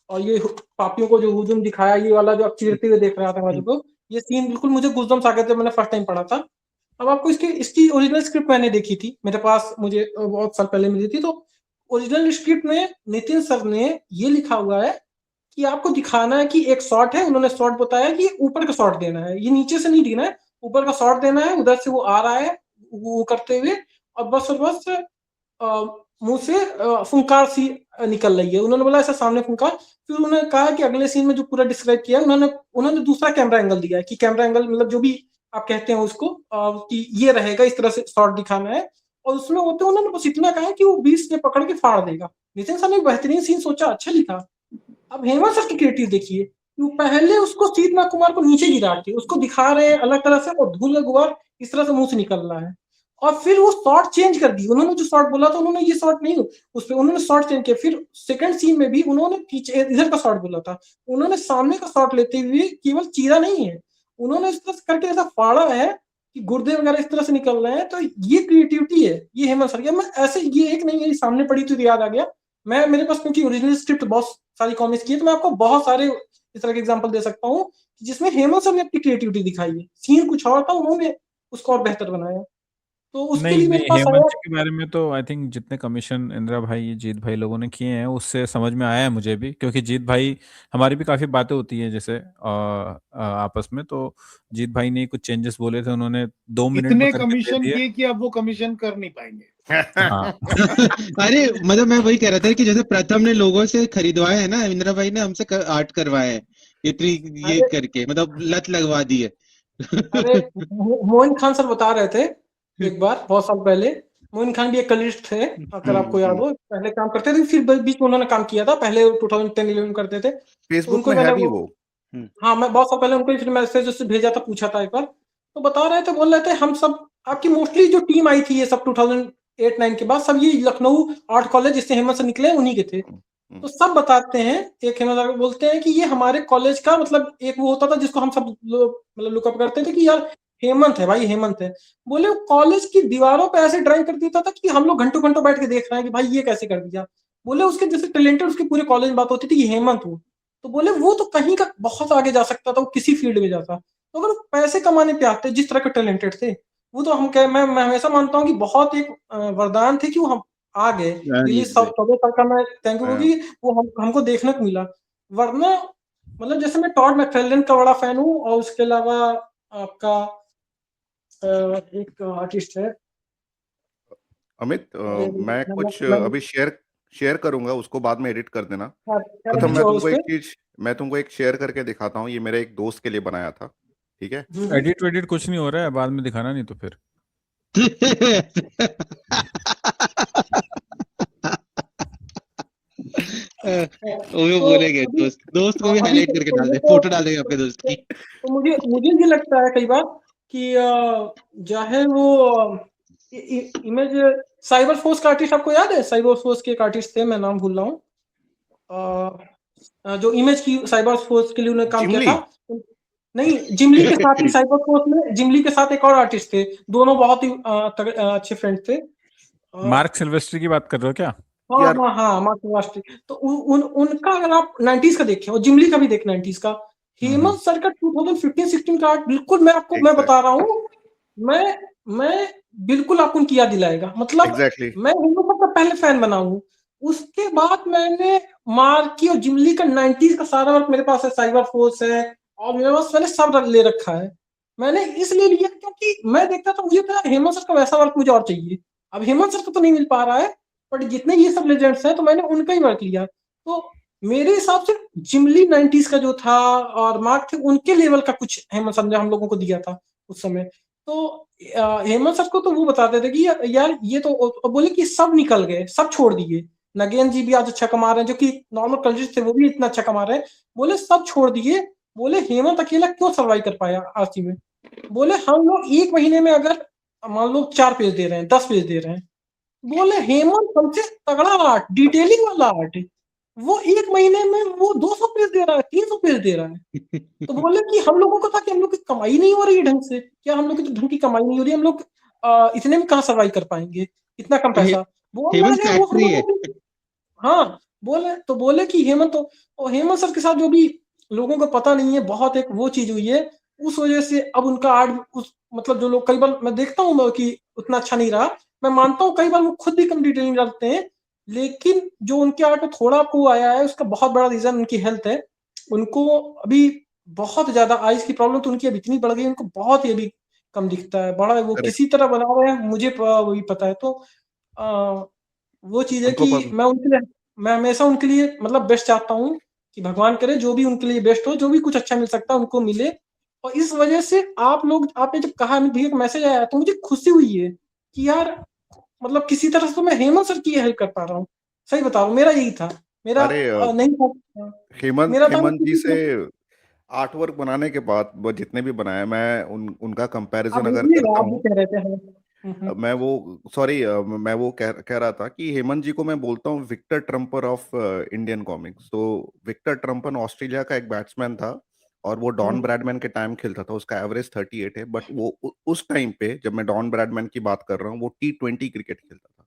और ये पापियों को जो हुजूम दिखाया, ये वाला जो आप चीरते हुए देख रहे आतंकवादी को, ये सीन बिल्कुल मुझे गुस्दम्स आ गए थे, मैंने फर्स्ट टाइम पढ़ा था। अब आपको इसकी ओरिजिनल स्क्रिप्ट मैंने देखी थी, मेरे पास मुझे बहुत साल पहले मिली थी। तो ओरिजिनल स्क्रिप्ट में नितिन सर ने ये लिखा हुआ है कि आपको दिखाना है कि एक शॉट है, उन्होंने शॉट बताया कि ऊपर का शॉट देना है, ये नीचे से नहीं देना है, ऊपर का शॉट देना है, उधर से वो आ रहा है वो करते हुए, और बस मुंह से फुंकार सी निकल रही है। उन्होंने बोला ऐसा सामने फुंकार। फिर उन्होंने कहा कि अगले सीन में जो पूरा डिस्क्राइब किया है, उन्होंने दूसरा कैमरा एंगल दिया है कि कैमरा एंगल मतलब जो भी आप कहते हैं उसको, कि ये रहेगा, इस तरह से शॉट दिखाना है। और उसमें होते उन्होंने बस इतना कहा कि वो 20 से पकड़ के फाड़ देगा। नितिन सर ने बेहतरीन सीन सोचा, अच्छा लिखा। अब हेमंत सर की क्रिएटिव देखिए, तो पहले उसको सीधना कुमार को नीचे गिरा के उसको दिखा रहे हैं अलग तरह से, और धूल का गुबार इस तरह से मुंह से निकल रहा है, और फिर वो शॉट चेंज कर दी। उन्होंने जो शॉट बोला था, उन्होंने ये शॉट नहीं, उस पे उन्होंने शॉट चेंज किया। फिर सेकंड सीन में भी उन्होंने पीछे इधर का शॉट बोला था, उन्होंने सामने का शॉट लेते हुए केवल चीरा नहीं है, उन्होंने इस तरह से करके ऐसा फाड़ा है कि गुर्दे वगैरह इस तरह से निकल रहे हैं। तो ये क्रिएटिविटी है, ये हेमंत सर की। मैं ऐसे, ये एक नहीं है, सामने पड़ी तो याद आ गया। मैं, मेरे पास क्योंकि ओरिजिनल स्क्रिप्ट बहुत सारी कॉमिक्स की है, तो मैं आपको बहुत सारे इस तरह के एग्जांपल दे सकता हूँ जिसमें हेमंत सर ने अपनी क्रिएटिविटी दिखाई है। सीन कुछ और था, उन्होंने उसको और बेहतर बनाया। तो उसके नहीं लिए मेरे नहीं, पास हेमंत आया। जी के बारे में तो आई थिंक जितने कमीशन इंदिरा भाई, जीत भाई लोगों ने किए हैं, उससे समझ में आया है मुझे भी, क्योंकि जीत भाई, हमारी भी काफी बातें होती हैं जैसे आपस में, तो जीत भाई ने कुछ चेंजेस बोले थे, उन्होंने 2 मिनट में इतने करके दे कमीशन दिए। किए कि अब वो कमीशन कर नहीं पाएंगे। हाँ अरे मतलब मैं वही कह रहा था कि जैसे प्रथम ने लोगों से खरीदवाया है ना, इंदिरा भाई ने हमसे आर्ट करवाया है इतनी, ये अरे करके मतलब लत लगवा दी है। अरे मोइन खान सर बता रहे थे एक बार बहुत साल पहले। मोइन खान भी एक कलिस्ट थे, अगर आपको याद हो, पहले काम करते थे, फिर बीच में उन्होंने काम किया था, पहले 2010-11 करते थे। तो फेसबुक उनको में है मैंने भी वो, वो। हाँ, मैं बहुत साल पहले उनको फिर मैसेज उससे भेजा था, पूछा था एक बार। तो बता रहे थे, बोल रहे थे हम सब, आपकी मोस्टली जो टीम आई थी ये सब 2008-9 के बाद, सब ये लखनऊ आर्ट कॉलेज जिससे हेमंत सर निकले उन्हीं के थे। तो सब बताते हैं, एक हेमंत सर बोलते हैं कि ये हमारे कॉलेज का मतलब एक वो होता था जिसको हम सब लोग मतलब लुकअप करते थे कि यार हेमंत है भाई, हेमंत है। बोले वो कॉलेज की दीवारों पे ऐसे ड्राइंग कर देता था कि हम लोग घंटों घंटों बैठ के देख रहे हैं कि भाई ये कैसे कर दिया। बोले उसके जैसे टैलेंटेड उसके पूरे कॉलेज में बात होती थी कि हेमंत हो। तो बोले वो तो कहीं का बहुत आगे जा सकता था, वो किसी फील्ड में जाता। तो अगर वो पैसे कमाने पे आते, जिस तरह के टैलेंटेड थे वो, तो हम कह मैं हमेशा मानता हूँ कि बहुत एक वरदान थे कि वो हम आ गए। ये ये सब सभी सर का मैं थैंक यू, क्योंकि वो हमको देखने को मिला। वरना मतलब जैसे मैं टॉड मैकफार्लेन का बड़ा फैन हूँ, और उसके अलावा आपका एक आर्टिस्ट है, अमित, अरे मैं कुछ अभी शेयर करूंगा, उसको बाद में एडिट कर देना। प्रथम मैं जो तुमको उसपे एक चीज मैं तुमको एक शेयर करके दिखाता हूँ, ये मेरे एक दोस्त के लिए बनाया था, ठीक है? एडिट वेडिट कुछ नहीं हो रहा है, बाद में दिखाना, नहीं तो फिर वो बोलेंगे, दोस्त को भी अभी हाईलाइट करके डाल दे, फोटो डाल देंगे अपने दोस्त की। तो मुझे मुझे ये लगता है कई बार कि चाहे वो इमेज साइबर फोर्स का आर्टिस्ट, आपको याद है साइबर फोर्स के एक आर्टिस्ट थे, मैं नाम भूल रहा हूँ, जो इमेज की साइबर फोर्स के लिए उन्होंने काम किया जिमली? था। नहीं, जिमली के साथ ही साइबर फोर्स में जिमली के साथ एक और आर्टिस्ट थे, दोनों बहुत ही अच्छे फ्रेंड थे। मार्क सिल्वेस्ट्री की बात कर रहे हो क्या? हाँ यार हाँ हाँ, मार्क राष्ट्री। तो उनका अगर आप 90s का देखें और जिमली का भी देखें 90s का, हेमंत सर का 2015-16 का आर्ट बिल्कुल, मैं आपको मैं बता रहा हूँ, मैं बिल्कुल आपको उनकी याद दिलाएगा। मतलब एग्जैक्टली मैं हेमंत सर का पहले फैन बना हूँ, उसके बाद मैंने मार्की और जिमली का 90s का सारा वर्क मेरे पास है, साइबर फोर्स है, और मेरे पास मैंने सब ले रखा है। मैंने इसलिए लिया क्योंकि मैं देखता था, मुझे था हेमंत सर का वैसा वर्क मुझे और चाहिए। अब हेमंत सर को तो नहीं मिल पा रहा है, बट जितने ये सब लेजेंड्स हैं तो मैंने उनका ही वर्क लिया। तो मेरे हिसाब से जिमली 90s का जो था और मार्क थे, उनके लेवल का कुछ हेमंत सर ने हम लोगों को दिया था उस समय। तो हेमंत सर को तो वो बताते थे कि यार ये तो बोले कि सब निकल गए, सब छोड़ दिए। नगेन जी भी आज अच्छा कमा रहे हैं, जो कि नॉर्मल कल्चर थे वो भी इतना अच्छा कमा रहे हैं। बोले सब छोड़ दिए, बोले हेमंत अकेला क्यों सर्वाइव कर पाया आरसी में। बोले हम लोग एक महीने में अगर मान लो 4 पेज दे रहे हैं, 10 पेज दे रहे हैं, बोले हेमंत सबसे तगड़ा आर्ट, डिटेलिंग वाला आर्ट है, वो एक महीने में वो 200 पेज दे रहा है, 300 पेज दे रहा है। तो बोले कि हम लोगों को था कि हम लोग की कमाई नहीं हो रही है ढंग से, क्या हम लोग की तो ढंग की कमाई नहीं हो रही है, हम लोग इतने में कहाँ सर्वाइव कर पाएंगे, इतना कम पैसा। बोल हेमंत रहे हैं वो हम फैक्ट्री है। लोगों की, हाँ बोले तो बोले कि हेमंत तो, और हेमंत सर के साथ जो भी लोगों को पता नहीं है, बहुत एक वो चीज हुई है, उस वजह से अब उनका आर्ट उस मतलब जो लोग कई बार मैं देखता हूँ कि उतना अच्छा नहीं रहा। मैं मानता हूँ कई बार वो खुद भी कम डिटेलिंग डालते हैं, लेकिन जो उनके आर्ट में थोड़ा आपको आया है, उसका बहुत बड़ा रीजन उनकी हेल्थ है। उनको अभी बहुत ज्यादा आइज की प्रॉब्लम तो उनकी अभी इतनी बढ़ गई, उनको बहुत ही अभी कम दिखता है, बड़ा वो करेक्ट। किसी तरह बना रहे हैं, मुझे वही पता है। तो वो चीज है उनको कि मैं हमेशा उनके लिए मतलब बेस्ट चाहता हूँ कि भगवान करे जो भी उनके लिए बेस्ट हो, जो भी कुछ अच्छा मिल सकता है उनको मिले। और इस वजह से आप लोग, आपने जब कहा भैया का मैसेज आया तो मुझे खुशी हुई है कि यार मतलब किसी तरह से तो मैं हेमंत सर की हेल्प कर पा रहा हूँ। सही बता रहा हूँ, मेरा यही था, मेरा अरे नहीं था, हेमंत मेरा था हेमंत जी से आर्ट वर्क बनाने के बाद वो जितने भी बनाए, मैं उनका कंपैरिजन आप अगर भी करता आप भी हूँ, कह रहे थे हाँ। मैं वो सॉरी मैं वो कह रहा था कि हेमंत जी को मैं बोलता हूँ विक्टर ट्रम्पर ऑफ इंडियन कॉमिक्स। तो विक्टर ट्रम्पन ऑस्ट्रेलिया का एक बैट्समैन था और वो डॉन ब्रैडमैन के टाइम खेलता था। उसका एवरेज 38 है, बट वो उस टाइम पे, जब मैं डॉन ब्रैडमैन की बात कर रहा हूँ, वो T20 क्रिकेट खेलता था।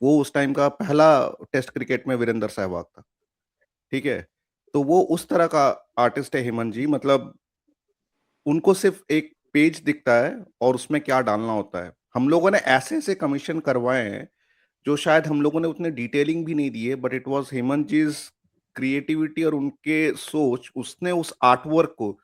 वो उस टाइम का पहला टेस्ट क्रिकेट में वीरेंद्र सहवाग था, ठीक है। तो वो उस तरह का आर्टिस्ट है हेमंत जी। मतलब उनको सिर्फ एक पेज दिखता है और उसमें क्या डालना होता है। हम लोगों ने ऐसे ऐसे कमीशन करवाए हैं जो शायद हम लोगों ने उतने डिटेलिंग भी नहीं दी है, but it was Hemant ji creativity और उनके सोच, उसने उस आर्ट वर्क को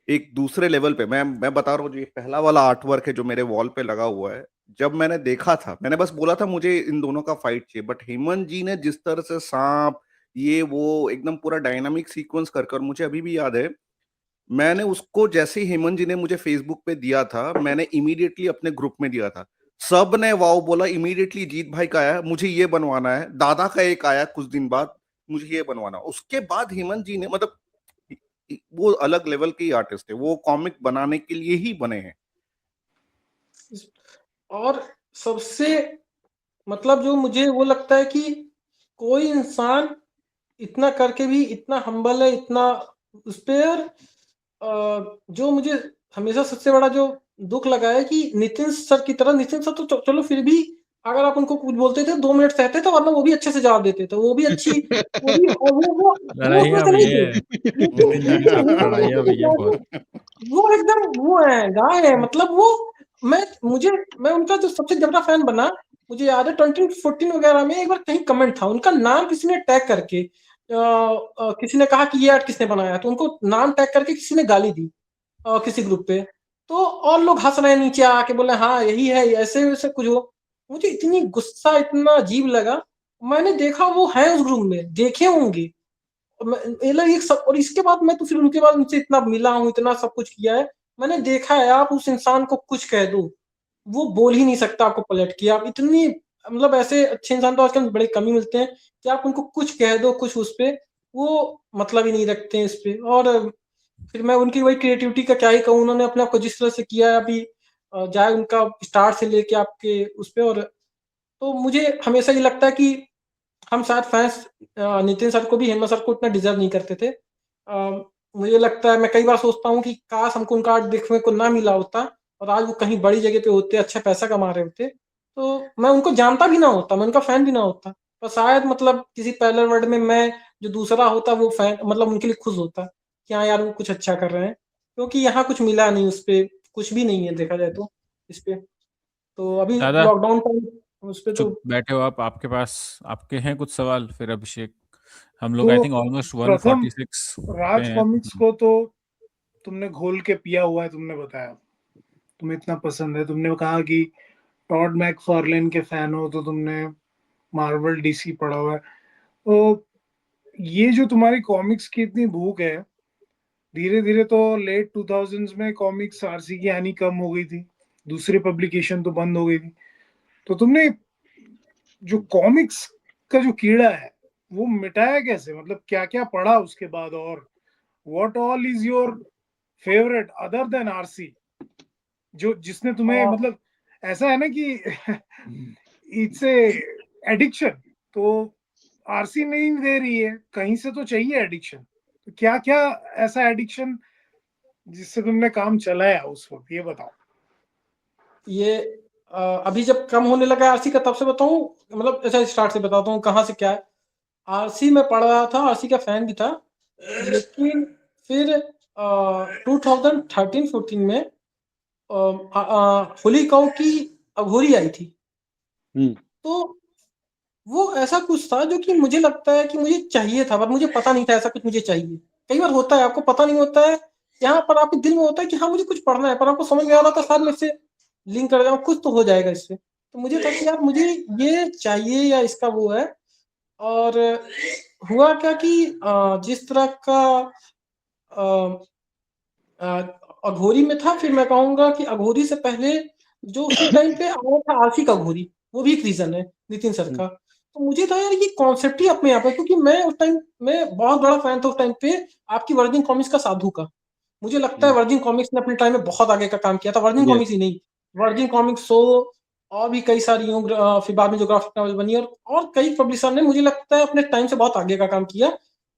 एक दूसरे लेवल पे, मैं बता रहा हूँ, जो ये पहला वाला आर्ट वर्क है जो मेरे वॉल पे लगा हुआ है, जब मैंने देखा था, मैंने बस बोला था मुझे इन दोनों का फाइट चाहिए, बट हेमंत जी ने जिस तरह से सांप, ये वो एकदम पूरा डायनामिक सीक्वेंस करके, और मुझे अभी भी याद है, मैंने उसको जैसे ही हेमंत जी ने मुझे फेसबुक पे दिया था, मैंने इमीडिएटली अपने ग्रुप में दिया था। सब ने वाओ बोला। इमीडिएटली जीत भाई का आया, मुझे ये बनवाना है। दादा का एक आया कुछ दिन बाद, मुझे ये बनवाना। उसके बाद हेमंत जी ने, मतलब वो अलग लेवल के आर्टिस्ट है, वो कॉमिक बनाने के लिए ही बने हैं। और सबसे मतलब जो मुझे वो लगता है कि कोई इंसान इतना करके भी इतना हम्बल है, इतना उस पे। और जो मुझे हमेशा सबसे बड़ा जो दुख लगा है कि नितिन सर की तरह, नितिन सर तो चलो फिर भी अगर आप उनको कुछ बोलते थे 2 मिनट सहते थे, वरना वो भी अच्छे से जवाब देते थे, वो भी अच्छी, वो भी वो उसमें लड़ाइयाँ से अब नहीं ये थे। लेकिन नितिन जी के साथ हेमंत लड़ाइयाँ सर अब की ये बहुत। वो एकदम वो है, गाय है, मतलब वो मैं उनका जो सबसे जबरा फैन बना, मुझे याद है 2014 वगैरह में एक बार कहीं कमेंट था, उनका नाम किसी ने टैग करके किसी ने कहा कि ये आर्ट किसने बनाया, तो उनको नाम टैग करके किसी ने गाली दी किसी ग्रुप पे। तो और लोग हंस रहे हैं नीचे आके, बोले हाँ यही है, ऐसे वैसे कुछ हो। मुझे इतनी गुस्सा, इतना अजीब लगा। मैंने देखा वो है उस ग्रुप में, देखे होंगे। ये लोग एक सब, और इसके बाद मैं तो फिर उनके बाद उनसे इतना मिला हूँ, इतना सब कुछ किया है, मैंने देखा है। आप उस इंसान को कुछ कह दो, वो बोल ही नहीं सकता आपको पलट के। आप इतनी, मतलब ऐसे अच्छे इंसान तो आजकल बड़े कम ही मिलते हैं कि आप उनको कुछ कह दो, कुछ उस पे वो मतलब ही नहीं रखते हैं इस पे। और फिर मैं उनकी वही क्रिएटिविटी का क्या ही कहूँ, उन्होंने अपने आप को जिस तरह से किया है अभी, जाए उनका स्टार्ट से लेके आपके उस पे। और तो मुझे हमेशा ये लगता है कि हम शायद फैंस नितिन सर को भी, हेमंत सर को उतना डिजर्व नहीं करते थे। मुझे लगता है, मैं कई बार सोचता हूँ कि काश हमको उनका आर्ट देखने को ना मिला होता और आज वो कहीं बड़ी जगह पे होते, अच्छा पैसा कमा रहे होते, तो मैं उनको जानता भी ना होता, मैं उनका फैन भी ना होता। पर शायद मतलब किसी पैरेलल वर्ल्ड में मैं जो दूसरा होता, वो फैन मतलब उनके लिए खुश होता कि हाँ यार वो कुछ अच्छा कर रहे हैं, क्योंकि यहाँ कुछ मिला नहीं, उस पे कुछ भी नहीं है देखा जाए तो इस पे। तो अभी दादा लॉकडाउन टाइम उस पे तो चुप बैठे हो आप, आपके पास आपके हैं कुछ सवाल? फिर अभिषेक, हम लोग आई तो थिंक ऑलमोस्ट प्रथम 146 पे राज हैं। कॉमिक्स को तो तुमने घोल के पिया हुआ है, तुमने बताया तुम्हें इतना पसंद है। तुमने कहा कि टॉड मैकफार्लेन के फैन हो, तो तुमने मार्वल डीसी पढ़ा हुआ है। तो ये जो तुम्हारी कॉमिक्स की इतनी भूख है, धीरे धीरे तो लेट 2000s में कॉमिक्स आरसी की आनी कम हो गई थी, दूसरी पब्लिकेशन तो बंद हो गई थी। तो तुमने जो कॉमिक्स का जो कीड़ा है वो मिटाया कैसे? मतलब क्या क्या पढ़ा उसके बाद, और what all is your favourite other than RC, जो जिसने तुम्हें, मतलब ऐसा है ना कि इट्स ए एडिक्शन, तो आरसी नहीं दे रही है, कहीं से तो चाहिए एडिक्शन। तो क्या क्या ऐसा एडिक्शन जिससे तुमने काम चलाया उस वक्त, ये बताओ। ये अभी जब कम होने लगा आरसी का, तब से बताऊं, मतलब ऐसा स्टार्ट से बताता हूँ कहाँ से क्या है। आरसी में पढ़ रहा था, आरसी का फैन भी था, लेकिन फिर 2013-14 में होली काउ की अघोरी आई थी। तो वो ऐसा कुछ था जो कि मुझे लगता है कि मुझे चाहिए था, पर मुझे पता नहीं था ऐसा कुछ मुझे चाहिए। कई बार होता है, आपको पता नहीं होता है, यहाँ पर आपके दिल में होता है कि हाँ मुझे कुछ पढ़ना है, पर आपको समझ में आ रहा था शायद मैं इससे लिंक कर जाऊँ, कुछ तो हो जाएगा इससे। तो मुझे था कि यार मुझे ये चाहिए या इसका वो है। और हुआ क्या कि जिस तरह का अघोरी में था, फिर मैं कहूंगा कि अघोरी से पहले जो उसी टाइम पे आया था आरसी का अघोरी, वो भी एक रीजन है नितिन सर का। तो मुझे था यार ये कॉन्सेप्ट ही अपने आप है, क्योंकि मैं उस टाइम में बहुत बड़ा फैन था उस टाइम पे आपकी वर्जिन कॉमिक्स का, साधु का। मुझे लगता है वर्जिन कॉमिक्स ने अपने टाइम में बहुत आगे का काम किया था। Virgin Yes. कॉमिक्स ही नहीं, वर्जिन कॉमिक्स सो और भी कई सारी फिर बाद में जो ग्राफिक नॉवल बनी और कई पब्लिशर ने मुझे लगता है अपने टाइम से बहुत आगे का काम किया,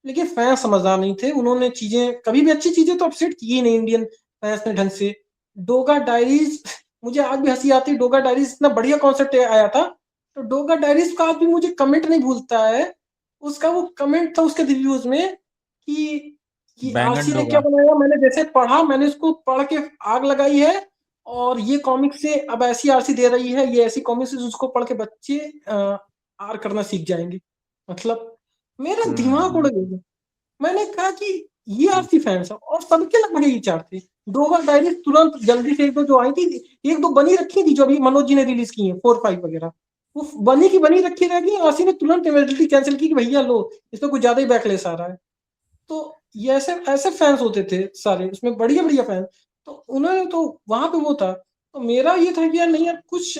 लेकिन फैन समझदार नहीं थे। उन्होंने चीजें कभी भी अच्छी चीजें तो अपसेट की ही नहीं इंडियन फैंस ने ढंग से। डोगा डायरीज मुझे आज भी हंसी आती है, डोगा डायरीज इतना बढ़िया कॉन्सेप्ट आया था, तो डोगा डायरीज का आज भी मुझे कमेंट नहीं भूलता है। उसका वो कमेंट था उसके रिव्यूज में कि बैंगन आरसी ने डोगा। क्या बनाया, मैंने जैसे पढ़ा, मैंने उसको पढ़ के आग लगाई है, और ये कॉमिक से अब ऐसी आरसी दे रही है, ये ऐसी कॉमिक से उसको पढ़ के बच्चे आर करना सीख जाएंगे। मतलब मेरा दिमाग उड़ गया। मैंने कहा कि ये आरसी फैंस है, और सबके लगभग यही चार थे। डोगा डायरीज तुरंत जल्दी से एक दो जो आई थी, एक दो बनी रखी थी जो अभी मनोज जी ने रिलीज की है 4-5 वगैरह, वो बनी की बनी रखी रह गई। आरसी ने तुरंत इमीडिएटली कैंसिल की कि भैया लो, इसमें कुछ ज्यादा ही बैकलेस आ रहा है। तो ये ऐसे ऐसे फैंस होते थे सारे, उसमें बढ़िया बढ़िया फैंस। तो उन्होंने तो वहां पे वो था, तो मेरा ये था कि यार नहीं यार कुछ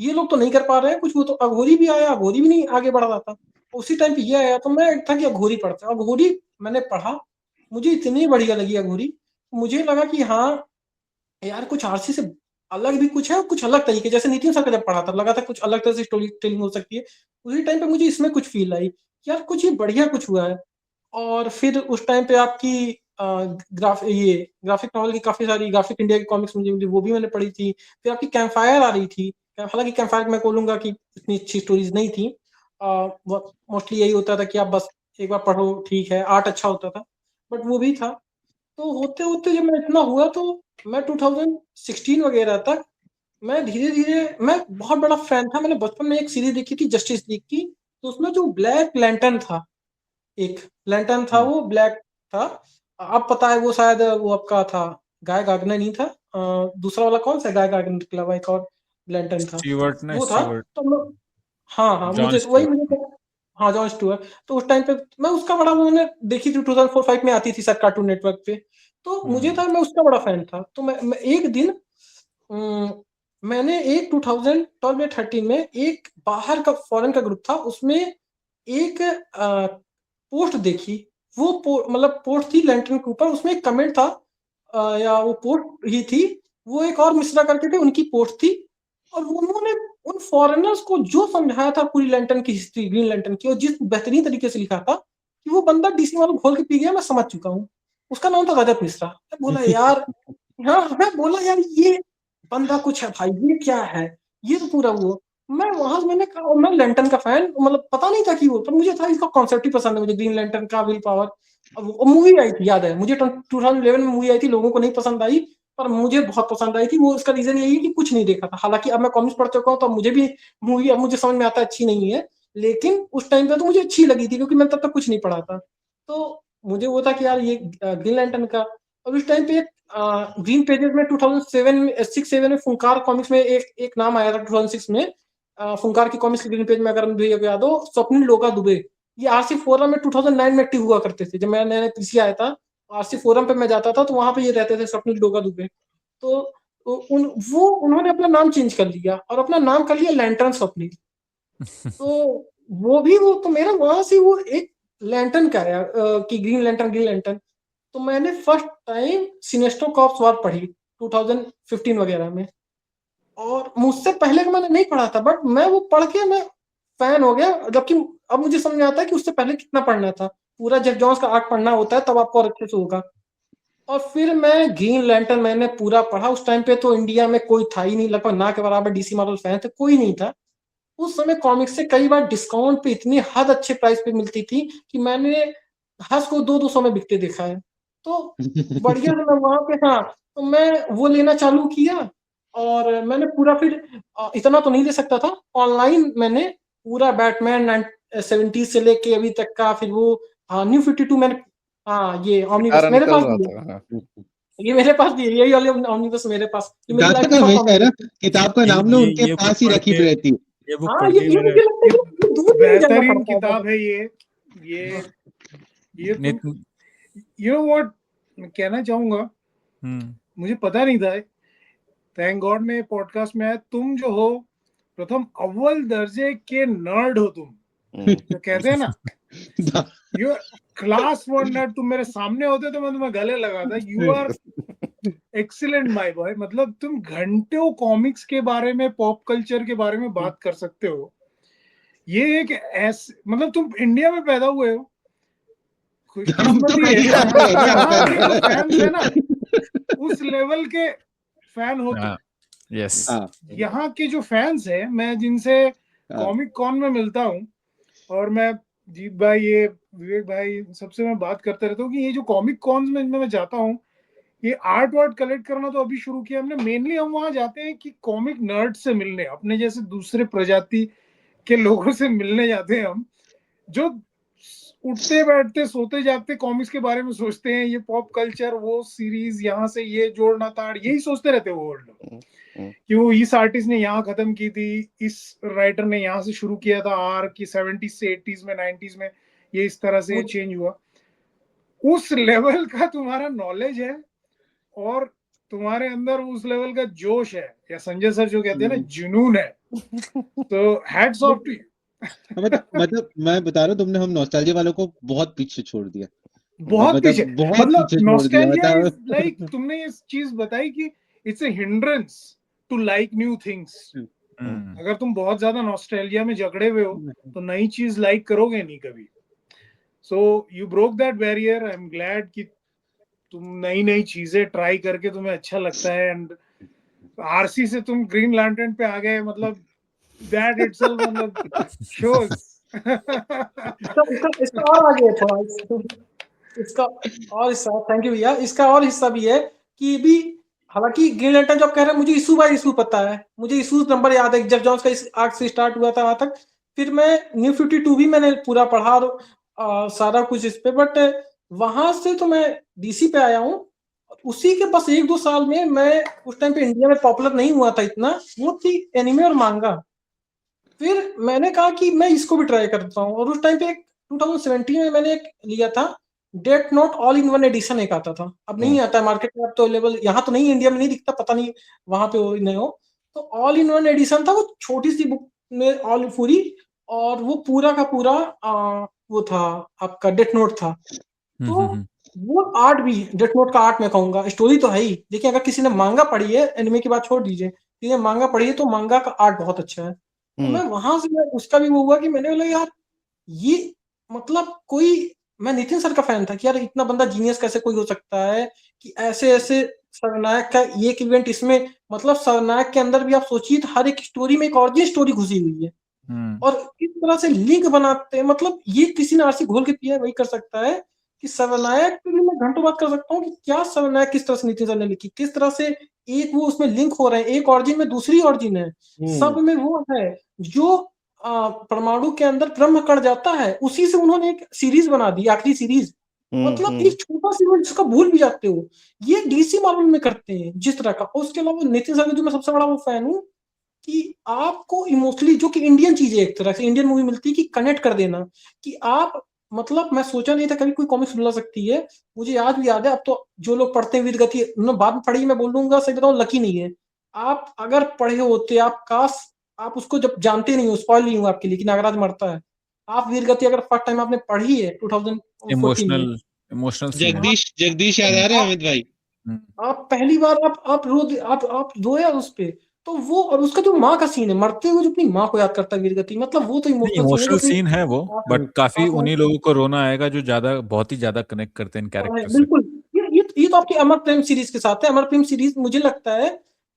ये लोग तो नहीं कर पा रहे हैं कुछ। वो तो अघोरी भी आया, अघोरी भी नहीं आगे बढ़ रहा था, उसी टाइम पे ये आया, तो मैं था कि अघोरी पढ़ता। अघोरी मैंने पढ़ा, मुझे इतनी बढ़िया लगी अघोरी। मुझे लगा कि हाँ यार कुछ आरसी से अलग भी कुछ है, कुछ अलग तरीके, जैसे नितिन सर का जब पढ़ा था लगा था कुछ अलग तरह से स्टोरी टेलिंग हो सकती है। उसी टाइम पे मुझे इसमें कुछ फील आई कि यार कुछ ये बढ़िया कुछ हुआ है। और फिर उस टाइम पे आपकी ग्राफिक नॉवल की काफी सारी, ग्राफिक इंडिया की कॉमिक्स मुझे मिली, वो भी मैंने पढ़ी थी। फिर आपकी कैंपफायर आ रही थी, हालांकि कैंपफायर मैं बोलूंगा कि इतनी अच्छी स्टोरीज नहीं थी। मोस्टली यही होता था कि आप बस एक बार पढ़ो, ठीक है, आर्ट अच्छा होता था, बट वो भी था। तो होते होते जब मैं इतना हुआ तो मैं 2016 वगैरह तक मैं धीरे धीरे, मैं बहुत बड़ा फैन था। मैंने बचपन में एक सीरीज देखी थी जस्टिस लीग की, तो उसमें जो ब्लैक लैंटर्न था, एक लैंटर्न था वो ब्लैक था। अब पता है वो शायद वो आपका था, गाय गागने नहीं था, दूसरा वाला कौन सा गाय गागने निकला हुआ एक और लैंटर्न था, स्टीवर्ट ना, वो था। स्टीवर्ट, तो हाँ हाँ जॉन मुझे वही स्टीवर्ट। मुझे हाँ जॉन स्टुअर्ट। तो उस टाइम पे मैं उसका बड़ा, वो मैंने देखी थी 2004-5 में आती थी सर कार्टून नेटवर्क पे, तो मुझे था, मैं उसका बड़ा फैन था। तो मैं एक दिन मैंने एक 2012 या 13 में एक बाहर का फॉरेन का ग्रुप था, उसमें एक पोस्ट देखी। वो मतलब पोस्ट थी लैंटर्न के ऊपर, उसमें एक कमेंट था, या वो पोस्ट ही थी, वो एक और मिश्रा करके थे, उनकी पोस्ट थी। और उन्होंने उन फॉरेनर्स को जो समझाया था पूरी लैंटर्न की हिस्ट्री, ग्रीन लैंटर्न की, और जिस बेहतरीन तरीके से लिखा था कि वो बंदा डीसी वालों घोल के पी गया, मैं समझ चुका हूँ। उसका नाम था रजत मिश्रा। मैं बोला यार, हाँ मैं बोला यार ये बंदा कुछ है भाई, ये क्या है, ये तो पूरा वो। मैं वहां से मैंने कहा, और मैं लैंटर्न का फैन, मतलब पता नहीं था कि वो, पर मुझे था इसका कॉन्सेप्ट ही पसंद है मुझे, ग्रीन लैंटर्न का विल पावर। मूवी आई थी, याद है मुझे 2011 में मूवी आई थी, लोगों को नहीं पसंद आई, पर मुझे बहुत पसंद आई थी वो। उसका रीजन यही है कि कुछ नहीं देखा था, हालांकि अब मैं कॉमिक्स पढ़ चुका हूँ तो मुझे भी मूवी अब मुझे समझ में आता है अच्छी नहीं है, लेकिन उस टाइम पे तो मुझे अच्छी लगी थी क्योंकि मैं तब तक कुछ नहीं पढ़ा था। तो मुझे वो था कि यार ये ग्रीन लैंटर्न का। और उस टाइम पे ग्रीन पेजेस में 2007 में 6-7 में फुंकार कॉमिक्स में एक नाम आया था 2006 में। फुंकार की कॉमिक्स के ग्रीन पेज में अगर मुझे याद हो, स्वप्निल लोका दुबे, ये आरसी फोरम में 2009 में एक्टिव हुआ करते थे। जब मैं नया पीसी आया था, आरसी फोरम पे मैं जाता था, तो वहां पे ये रहते थे स्वप्निल लोका दुबे। तो उन्होंने अपना नाम चेंज कर लिया और अपना नाम कर लिया लैंटर्न स्वप्निल। तो वो भी वो तो मेरा वहां से वो एक लैंटर्न का आया कि ग्रीन लैंटर्न, ग्रीन लैंटर्न। तो मैंने फर्स्ट टाइम सिनेस्टो कॉप्स वॉर पढ़ी 2015 वगैरह में, और मुझसे पहले का मैंने नहीं पढ़ा था, बट मैं वो पढ़ के मैं फैन हो गया। जबकि अब मुझे समझ में आता है कि उससे पहले कितना पढ़ना था, पूरा जेफ जॉन्स का आर्क पढ़ना होता है तब आपको और अच्छे से होगा। और फिर मैं ग्रीन लैंटर्न मैंने पूरा पढ़ा। उस टाइम पे तो इंडिया में कोई था ही नहीं, लगभग ना के बराबर डीसी मार्वल फैन थे, कोई नहीं था। उस समय कॉमिक्स से कई बार डिस्काउंट पे इतनी हद अच्छे प्राइस पे मिलती थी कि मैंने हंस को 200 में बिकते देखा है। तो बढ़िया से मैं वहां पे, हाँ, तो मैं वो लेना चालू किया। और मैंने पूरा फिर इतना तो नहीं ले सकता था, ऑनलाइन मैंने पूरा बैटमैन 70 से लेके अभी तक का, फिर वो न्यू 52 मैंने, हाँ ये ऑमनीबस पिटारा मेरे निकल पास रहा भी है, था, हाँ। ये मेरे पास भी है, यही वाले ऑमनीबस मेरे पास, ये मेरी गाथा लाइफ का की फर्स्ट हमेशा है ना, ऑमनीबस। किताब का नाम ना उनके ये बुक पास ही पढ़ रखी के, रहती है। ये बुक हाँ पढ़ के ये मैंने मुझे लगता है ये कि दूर नहीं जाना बेहतरीन पड़ता है किताब ज्यादा। है ये हाँ, ये तुम, नितिन। यू नो व्हाट मैं कहना चाहूंगा, हम्म मुझे पता नहीं था, थैंक गॉड मैं पॉडकास्ट में आया। तुम जो हो प्रथम अव्वल दर्जे के नर्ड हो तुम, तो कहते हैं ना यू क्लास 1 नर्ड, तुम मेरे सामने होते तो मैं तुम्हें गले लगाता। You are excellent my boy, मतलब तुम घंटों कॉमिक्स के बारे में, पॉप कल्चर के बारे में बात कर सकते हो। ये एक ऐसे, मतलब तुम इंडिया में पैदा हुए हो, खुशकिस्मती है। यहाँ के जो फैंस है ना, उस लेवल के फैन हो तुम। यस, यहाँ के जो फैंस है, मैं जिनसे कॉमिक कॉन में मिलता हूँ, और मैं जीत भाई, ये विवेक भाई, सबसे मैं बात करते रहता हूँ कि ये जो कॉमिक कॉन्स में मैं जाता हूँ, ये आर्ट वार्ट कलेक्ट करना तो अभी शुरू किया हमने। मेनली हम वहां जाते हैं कि कॉमिक नर्ड से मिलने, अपने जैसे दूसरे प्रजाति के लोगों से मिलने जाते हैं हम, जो उठते बैठते सोते जागते कॉमिक्स के बारे में सोचते हैं, ये पॉप कल्चर, वो सीरीज, यहाँ से ये जोड़ना ताड़, यही सोचते रहते हैं वो लोग कि वो इस आर्टिस्ट ने यहाँ खत्म की थी, इस राइटर ने यहाँ से शुरू किया था आर की 70s से 80s में 90s में, ये इस तरह से चेंज हुआ। उस लेवल का तुम्हारा नॉलेज है और तुम्हारे अंदर उस लेवल का जोश है, या संजय सर जो कहते हैं ना, जुनून है। तो हैट्स ऑफ टू यू। मतलब मैं बता रहा हूँ, तुमने हम नॉस्टैल्जिया वालों को बहुत पीछे छोड़ दिया, बहुत पीछे, मतलब पीछे छोड़ दिया। नॉस्टैल्जिया इज लाइक, तुमने ये चीज बताई कि it's a hindrance to like new things. अगर तुम बहुत ज्यादा नॉस्टैल्जिया में जकड़े हुए हो तो नई चीज लाइक करोगे नहीं कभी। So you broke that barrier. I am glad कि तुम नई नई चीजें ट्राई करके तुम्हें अच्छा लगता है, एंड आरसी से तुम ग्रीन लैंटर्न पे आ गए, मतलब दैट इटसेल्फ, मतलब शोज। इसका और आगे है थोड़ा, इसका और हिस्सा, थैंक यू भैया, इसका और हिस्सा भी है कि भी, हालांकि ग्रीन लैंटर्न जब कह रहे हैं, मुझे इशू बाय इशू पता है, मुझे इशूज नंबर याद है, जेफ जॉन्स का इस आर्क से स्टार्ट हुआ था वहां तक, फिर मैं न्यू 52 भी मैंने पूरा पढ़ा, सारा कुछ इस पे, बट वहां से तो मैं डीसी पे आया हूँ। उसी के बस 1-2 साल में, मैं उस टाइम पे इंडिया में पॉपुलर नहीं हुआ था इतना, वो थी एनिमे और मांगा। फिर मैंने कहा कि मैं इसको भी ट्राई करता हूँ, और उस टाइम पे 2017 में मैंने एक लिया था, Death Note all in one edition एक आता था, अब नहीं आता है मार्केट में, अब तो अवेलेबल यहाँ तो नहीं, इंडिया में नहीं दिखता, पता नहीं वहां पे हो नहीं हो। तो ऑल इन वन एडिशन था, वो छोटी सी बुक में ऑल पूरी, और वो पूरा का पूरा वो था आपका डेथ नोट था। तो वो आर्ट भी, डेथ नोट का आर्ट मैं कहूंगा, स्टोरी तो है ही, देखिए अगर किसी ने मांगा पढ़ी है, एनिमे की बात छोड़ दीजिए, किसी ने मांगा पढ़ी है तो मांगा का आर्ट बहुत अच्छा है। तो मैं वहां से, मैं उसका भी वो हुआ कि मैंने बोला यार, ये मतलब कोई, मैं नितिन सर का फैन था कि यार इतना बंदा जीनियस कैसे कोई हो सकता है, कि ऐसे ऐसे सरनायक का ये एक इवेंट, इसमें मतलब सरनायक के अंदर भी आप सोचिए तो हर एक स्टोरी में एक और स्टोरी घुसी हुई है, और किस तरह से लिंक बनाते हैं, मतलब ये किसी ने आरसी घोल के पिया वही कर सकता है। कि सर्वनायक पे भी मैं घंटों बात कर सकता हूँ कि क्या सर्वनायक किस तरह से नितिन सर ने लिखी, किस तरह से एक वो उसमें लिंक हो रहे हैं, एक ऑरिजिन में दूसरी ऑरिजिन है, सब में वो है जो परमाणु के अंदर ब्रह्म कण जाता है, उसी से उन्होंने एक सीरीज बना दी, आखिरी सीरीज, मतलब एक छोटा सा जिसका भूल भी जाते हो, ये डीसी मार्वल में करते हैं जिस तरह का। उसके अलावा नितिन सर का जो मैं सबसे बड़ा वो फैन हूँ कि आपको इमोशनली, जो कि इंडियन चीज है, एक तरह से इंडियन मूवी मिलती है कि कनेक्ट कर देना, कि आप, मतलब मैं सोचा नहीं था कभी कोई कॉमिक्स मिला सकती है, मुझे आज भी याद है। अब तो जो लोग पढ़ते हैं वीर गति, उन्होंने बाद में पढ़ी, मैं बोलूंगा सही बताऊं लकी नहीं है, आप अगर पढ़े होते, आप काश आप उसको जब जानते नहीं हो, स्पॉइल नहीं हुआ आपके लिए कि नागराज मरता है, आप वीर गति अगर फर्स्ट टाइम आपने पढ़ी है 2014 में, इमोशनल जगदीश याद आ रहे हैं अमित भाई, आप पहली बार आप रोया उस पे, तो वो, और उसका जो माँ का सीन है, मरते हुए जो अपनी माँ को याद करता है वीर गति, मतलब वो तो इमोशनल सीन है वो, बट काफी उन्हीं लोगों को रोना आएगा जो ज्यादा, बहुत ही ज्यादा कनेक्ट करते हैं इन कैरेक्टर से। बिल्कुल, ये तो आपकी अमर प्रेम सीरीज के साथ है। अमर प्रेम सीरीज मुझे लगता है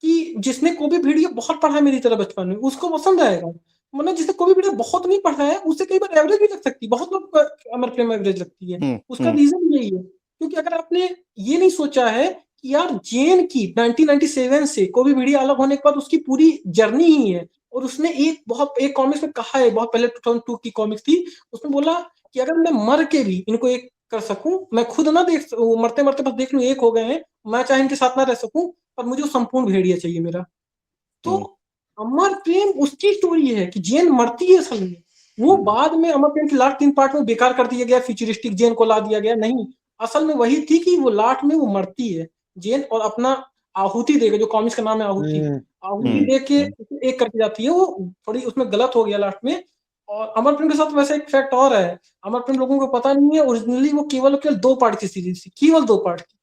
कि जिसने कोबी भेड़िया बहुत पढ़ा है मेरी तरह बचपन में, उसको पसंद आएगा, मतलब जिसने कोबी भेड़िया बहुत नहीं पढ़ा है उसे कई बार एवरेज भी लग सकती है, बहुत लोग अमर प्रेम एवरेज लगती है। उसका रीजन यही है, क्योंकि अगर आपने ये नहीं सोचा है कि यार जेन की 1997 से कोबी भेड़िया अलग होने के बाद उसकी पूरी जर्नी ही है, और उसने एक कॉमिक्स में कहा है, बहुत पहले 2002 की कॉमिक्स थी, उसमें बोला कि अगर मैं मर के भी इनको एक कर सकूं, मैं खुद ना देख, मरते मरते बस देख लूं एक हो गए हैं, मैं चाहे इनके साथ ना रह सकूं, पर मुझे वो संपूर्ण भेड़िया चाहिए मेरा। तो अमर प्रेम उसकी स्टोरी है कि जेन मरती है असल में, वो बाद में अमर प्रेम के लास्ट 3 पार्ट में बेकार कर दिया गया, फ्यूचरिस्टिक जेन को ला दिया गया, नहीं, असल में वही थी कि वो लास्ट में वो मरती है जेन, और अपना आहुति देगा, जो कॉमिक्स का नाम है आहुति, आहुति दे के एक करके जाती है, वो थोड़ी उसमें गलत हो गया लास्ट में। और अमर प्रेम के साथ वैसे एक फैक्ट और है, अमर प्रेम लोगों को पता नहीं है, ओरिजिनली वो केवल 2 पार्ट की सीरीज थी, केवल 2 पार्ट की।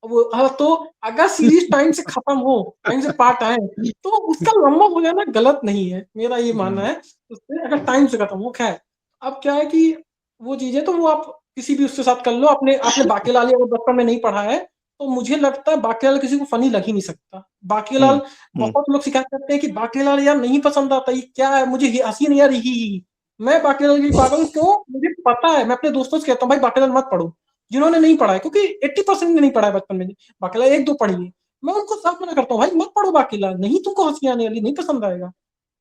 वो तो अगर सीरीज टाइम से खत्म हो, टाइम से पार्ट आए, तो उसका लंबा हो जाना गलत नहीं है, मेरा ये मानना है। उससे अगर टाइम से खत्म हो, खैर अब क्या है कि वो चीजें तो वो आप किसी भी उसके साथ कर लो। आपने बाकीलाल अगर बचपन में नहीं पढ़ा है, तो मुझे लगता है बाकीलाल किसी को फनी लग ही नहीं सकता। बाकीलाल बहुत लोग शिकायत करते हैं कि बाकीलाल यार नहीं पसंद आता, ये क्या है, मुझे हंसी नहीं आ रही। मैं बाकीलाल की पागल हूँ, क्यों? मुझे पता है, मैं अपने दोस्तों से कहता हूँ भाई बाकीलाल मत पढ़ो, जिन्होंने नहीं पढ़ा है, क्योंकि 80% ने नहीं पढ़ा है बचपन में, बाकीलाल 1-2 पढ़ी है, मैं उनको साफ मना करता हूँ भाई मत पढ़ो बाकीलाल, नहीं तुमको हंसी आने वाली, नहीं पसंद आएगा।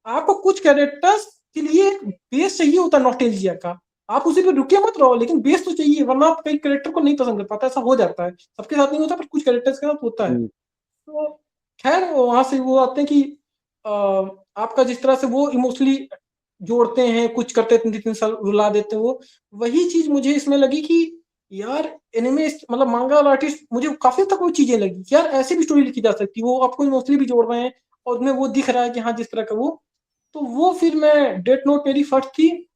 आपको कुछ कैरेक्टर्स के लिए एक बेस चाहिए होता है नॉस्टैल्जिया का, आप उसी पे रुके मत रहो, लेकिन बेस तो चाहिए, वरना आप कई कैरेक्टर को नहीं पसंद कर पाते। ऐसा हो जाता है, सबके साथ नहीं होता, पर कुछ कैरेक्टर्स के साथ होता है। तो खैर वहां से वो आते हैं कि आपका जिस तरह से वो इमोशनली जोड़ते हैं, कुछ करते हैं 3 साल रुला देते हैं, वो वही चीज मुझे इसमें लगी कि यार एनिमे मतलब मांगा आर्टिस्ट, मुझे काफी तक वो चीजें लगी कि यार ऐसी भी स्टोरी लिखी जा सकती, वो आपको इमोशनली भी जोड़ रहे हैं और उसमें वो दिख रहा है कि हाँ जिस तरह का वो। तो वो फिर मैं डेथ नोट मेरी फर्स्ट थी,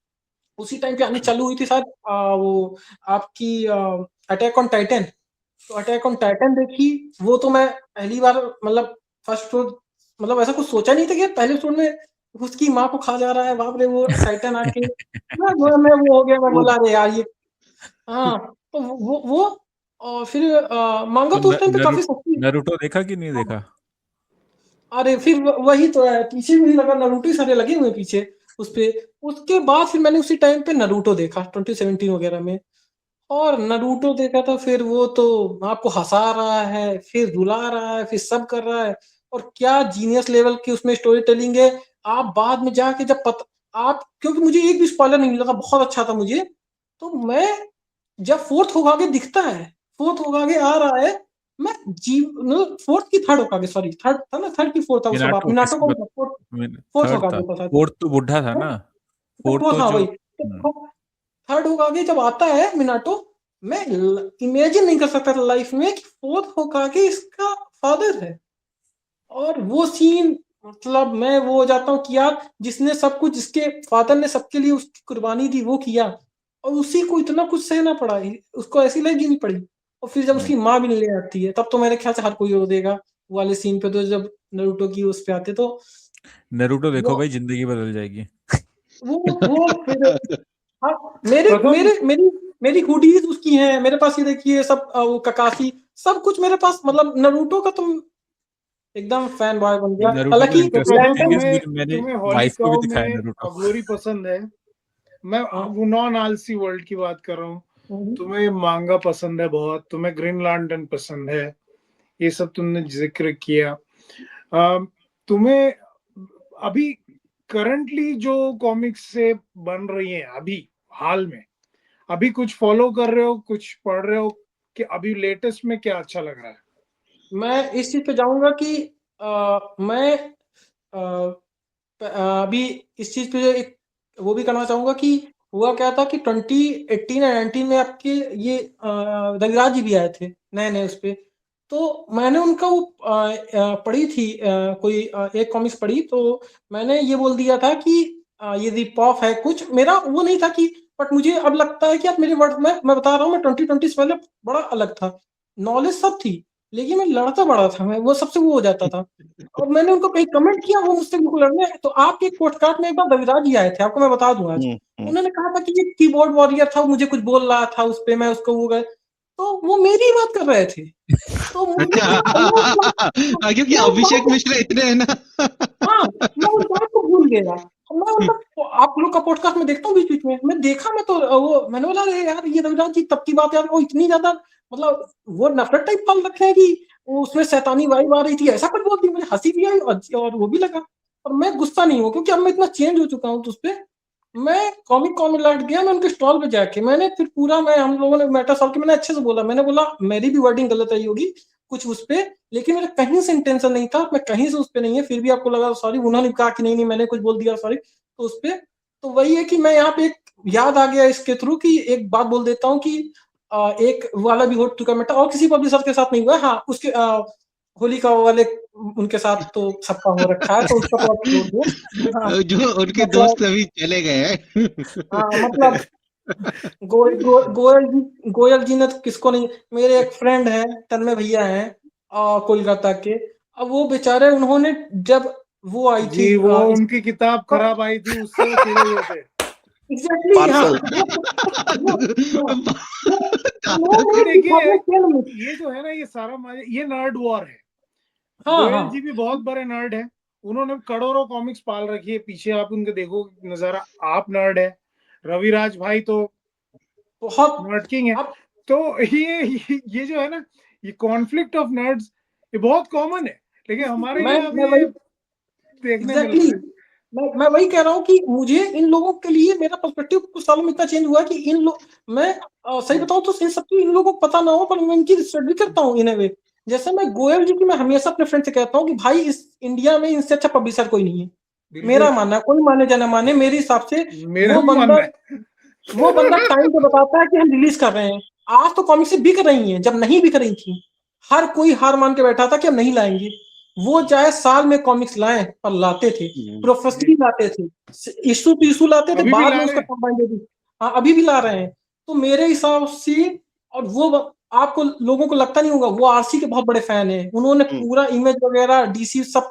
उसी टाइम पे आनी चालू हुई थी शायद वो आपकी अटैक ऑन टाइटन। तो अटैक ऑन टाइटन देखी, वो तो मैं पहली बार मतलब फर्स्ट फ्लोर, मतलब ऐसा कुछ सोचा नहीं था कि पहले फ्लोर में उसकी माँ को खा जा रहा है, बाप रे, वो टाइटन आके मैं वो हो गया, मैं बोला अरे यार ये हाँ। तो वो और फिर मांगा तो उस टाइम पे काफी सस्ती। नरूटो देखा कि नहीं देखा? अरे फिर वही तो है, पीछे भी लगा, नरूटो सारे लगे हुए पीछे उस पे। उसके बाद फिर मैंने उसी टाइम पे नरूटो देखा 2017 वगैरह में, और नरूटो देखा था, फिर वो तो आपको हंसा रहा है, फिर रुला रहा है, फिर सब कर रहा है, और क्या जीनियस लेवल की उसमें स्टोरी टेलिंग है। आप बाद में जाके जब आप, क्योंकि मुझे एक भी स्पॉइलर नहीं मिला था, बहुत अच्छा था मुझे, तो मैं जब फोर्थ होके दिखता है, फोर्थ होके आ रहा है, मैं फोर्थ की थर्ड होके, सॉरी थर्ड था ना, थर्ड की फोर्थ था उस बात, मिनाटो को फोर्थ थर्ड था, होके था, फोर्थ तो बुढ़ा था ना, फोर्थ फोर्थ तो हाँ जो वही। थर्ड होके जब आता है मिनाटो, मैं इमेजिन नहीं कर सकता था लाइफ में कि फोर्थ होके इसका फादर है। और वो सीन, मतलब मैं वो हो जाता हूँ कि यार जिसने सब कुछ, जिसके फादर ने सबके लिए उसकी कुर्बानी दी, वो किया, और उसी को इतना कुछ सहना पड़ा, उसको ऐसी लाइफ जीनी पड़ी। और फिर जब उसकी माँ भी ले आती है, तब तो मेरे ख्याल से हर कोई रो देगा वो वाले सीन पे। तो जब नारुतो की उस पे आते, तो नरूटो देखो वो भाई, जिंदगी बदल जाएगी। वो फिर हाँ, मेरी हुडीज उसकी हैं मेरे पास, ये देखिए सब वो ककाशी सब कुछ मेरे पास, मतलब नारुतो का तुम एकदम फैन बॉय बन गया। नरूटो का हालांकि तो इंटरेस्टिंग थिंग लैंटर्न, इज मैंने तुम्हें वाइफ को भी हॉलीकाउ दिखाया में नरूटो। अगोरी पसंद है, मैं वो नॉन आलसी वर्ल्ड की बात कर रहा हूँ। तुम्हें मांगा पसंद है बहुत, तुम्हें ग्रीन लैंटर्न पसंद है, ये सब तुमने जिक्र किया। तुम्हें अभी करंटली जो कॉमिक्स से बन रही है अभी हाल में, अभी कुछ फॉलो कर रहे हो, कुछ पढ़ रहे हो, कि अभी लेटेस्ट में क्या अच्छा लग रहा है? मैं इस चीज पे जाऊंगा कि मैं अभी इस चीज पे एक वो भी करना चाहूंगा कि हुआ क्या था कि 2018 या 19 में आपके ये रविराज जी भी आए थे नए नए उस पे। तो मैंने उनका वो पढ़ी थी कोई एक कॉमिक्स पढ़ी, तो मैंने ये बोल दिया था कि ये रिप ऑफ है कुछ, मेरा वो नहीं था कि, बट मुझे अब लगता है कि आप मेरे वर्ड में, मैं बता रहा हूँ, मैं 2020 से पहले बड़ा अलग था, नॉलेज सब थी, लेकिन मैं लड़ता बड़ा था, मैं वो सबसे वो हो जाता था। और मैंने उनको कहीं कमेंट किया, वो मुझसे बिल्कुल लड़ने। तो आपके पॉडकास्ट में एक बार रविराज जी आए थे, आपको मैं बता दूं आज, उन्होंने कहा था कि ये कीबोर्ड वॉरियर था, मुझे कुछ बोल रहा था उस पे, मैं उसको वो गए, तो वो मेरी बात कर रहे थे। तो मुझे क्योंकि अभिषेक मिश्रा इतने हैं ना। हाँ, मैं उस बात को भूल गया। मैं मतलब आप लोग का पॉडकास्ट में देखता हूँ बीच बीच में, मैं देखा, मैं तो वो मैंने बोला अरे यार ये रविराज जी तब की बात यार, वो इतनी ज्यादा मतलब वो नफरत टाइप पाल रखे हैं कि वो उसमें शैतानी वाइब आ रही थी, ऐसा कुछ बोल दी, मुझे हंसी भी आई और वो भी लगा। और मैं गुस्सा नहीं हूँ, क्योंकि अब मैं इतना चेंज हो चुका हूँ, तो उस पर मैं कॉमिक कॉमिक लौट गया। मैं उनके स्टॉल पे जाके मैंने फिर पूरा, मैं हम लोगों ने मेटा सॉल्व के, मैंने अच्छे से बोला, मैंने बोला मेरी भी वर्डिंग गलत आई होगी कुछ उस पे, लेकिन मेरा कहीं से इंटेंशन नहीं था, मैं कहीं से उस पे नहीं है, फिर भी आपको लगा सॉरी, उन्होंने कहा कि नहीं नहीं मैंने कुछ बोल दिया सॉरी, तो उस पे तो वही है कि मैं यहाँ पे एक याद आ गया इसके थ्रू कि एक बात बोल देता हूँ कि एक वाला भी हो चुका मेटा, और किसी पब्लिशर के साथ नहीं हुआ। हाँ, उसके होलिका वाले उनके साथ तो सबका हो रखा है, तो उसका तो आप छोड़ दो। हाँ, जो उनके मतलब दोस्त अभी चले गए हैं। हाँ, मतलब गोयल जी ने तो किसको नहीं, मेरे एक फ्रेंड है तन्मय भैया हैं कोलकाता के, अब वो बेचारे उन्होंने जब वो आई थी जी, वो उनकी किताब खराब आई थी, उससे वो चिढ़े हुए थे। एग्जैक्टली, हाँ, पार्सल। उन्होंने देखिए, दिखाया फिल्म। ये जो है ना, ये सारा ये नर्ड वॉर है। हाँ गोयल हाँ जी भी बहुत बड़े नर्ड है, उन्होंने करोड़ों कॉमिक्स पाल रखी है, पीछे आप उनके देखो नजारा, आप नर्ड है, रविराज भाई तो बहुत। नर्ड किंग है। अब तो ये जो है ना, ये कॉन्फ्लिक्ट ऑफ नर्ड्स, ये बहुत कॉमन है, लेकिन हमारे मैं यहाँ मैं अभी वही ये देखने मिल एग्जैक्टली रहा है। मैं वही कह रहा हूँ कि मुझे इन लोगों के लिए मेरा पर्सपेक्टिव कुछ सालों में इतना चेंज हुआ है कि इन लोग, मैं सही बताऊं तो इन सबकी इन लोगों को पता ना हो, पर मैं इनकी रिस्पेक्ट भी करता हूँ इन ए वे। जैसे मैं गोयल जी की मैं हमेशा अपने फ्रेंड से कहता हूँ कि भाई इस इंडिया में इनसे अच्छा पब्लिशर कोई नहीं है, मेरा बिल्कुल, मानना है, कोई माने या ना माने, मेरे हिसाब से मेरा वो भी बंदा मानना है। वो बंदा टाइम पे बताता है कि हम रिलीज कर रहे हैं। आज तो कॉमिक्स बिक रही हैं, जब नहीं बिक रही थी हर कोई हार मान के बैठा था कि हम नहीं लाएंगे। वो चाहे साल में कॉमिक्स लाएं, पर लाते थे, प्रोफेशनली लाते थे, इशू टू इशू लाते थे, अभी भी बाद ला में रहे उसका हैं। कंबाइंड भी। हाँ, अभी भी ला रहे हैं। तो मेरे हिसाब से, और वो आपको लोगों को लगता नहीं होगा, वो आरसी के बहुत बड़े फैन है, उन्होंने पूरा इमेज वगैरह डीसी सब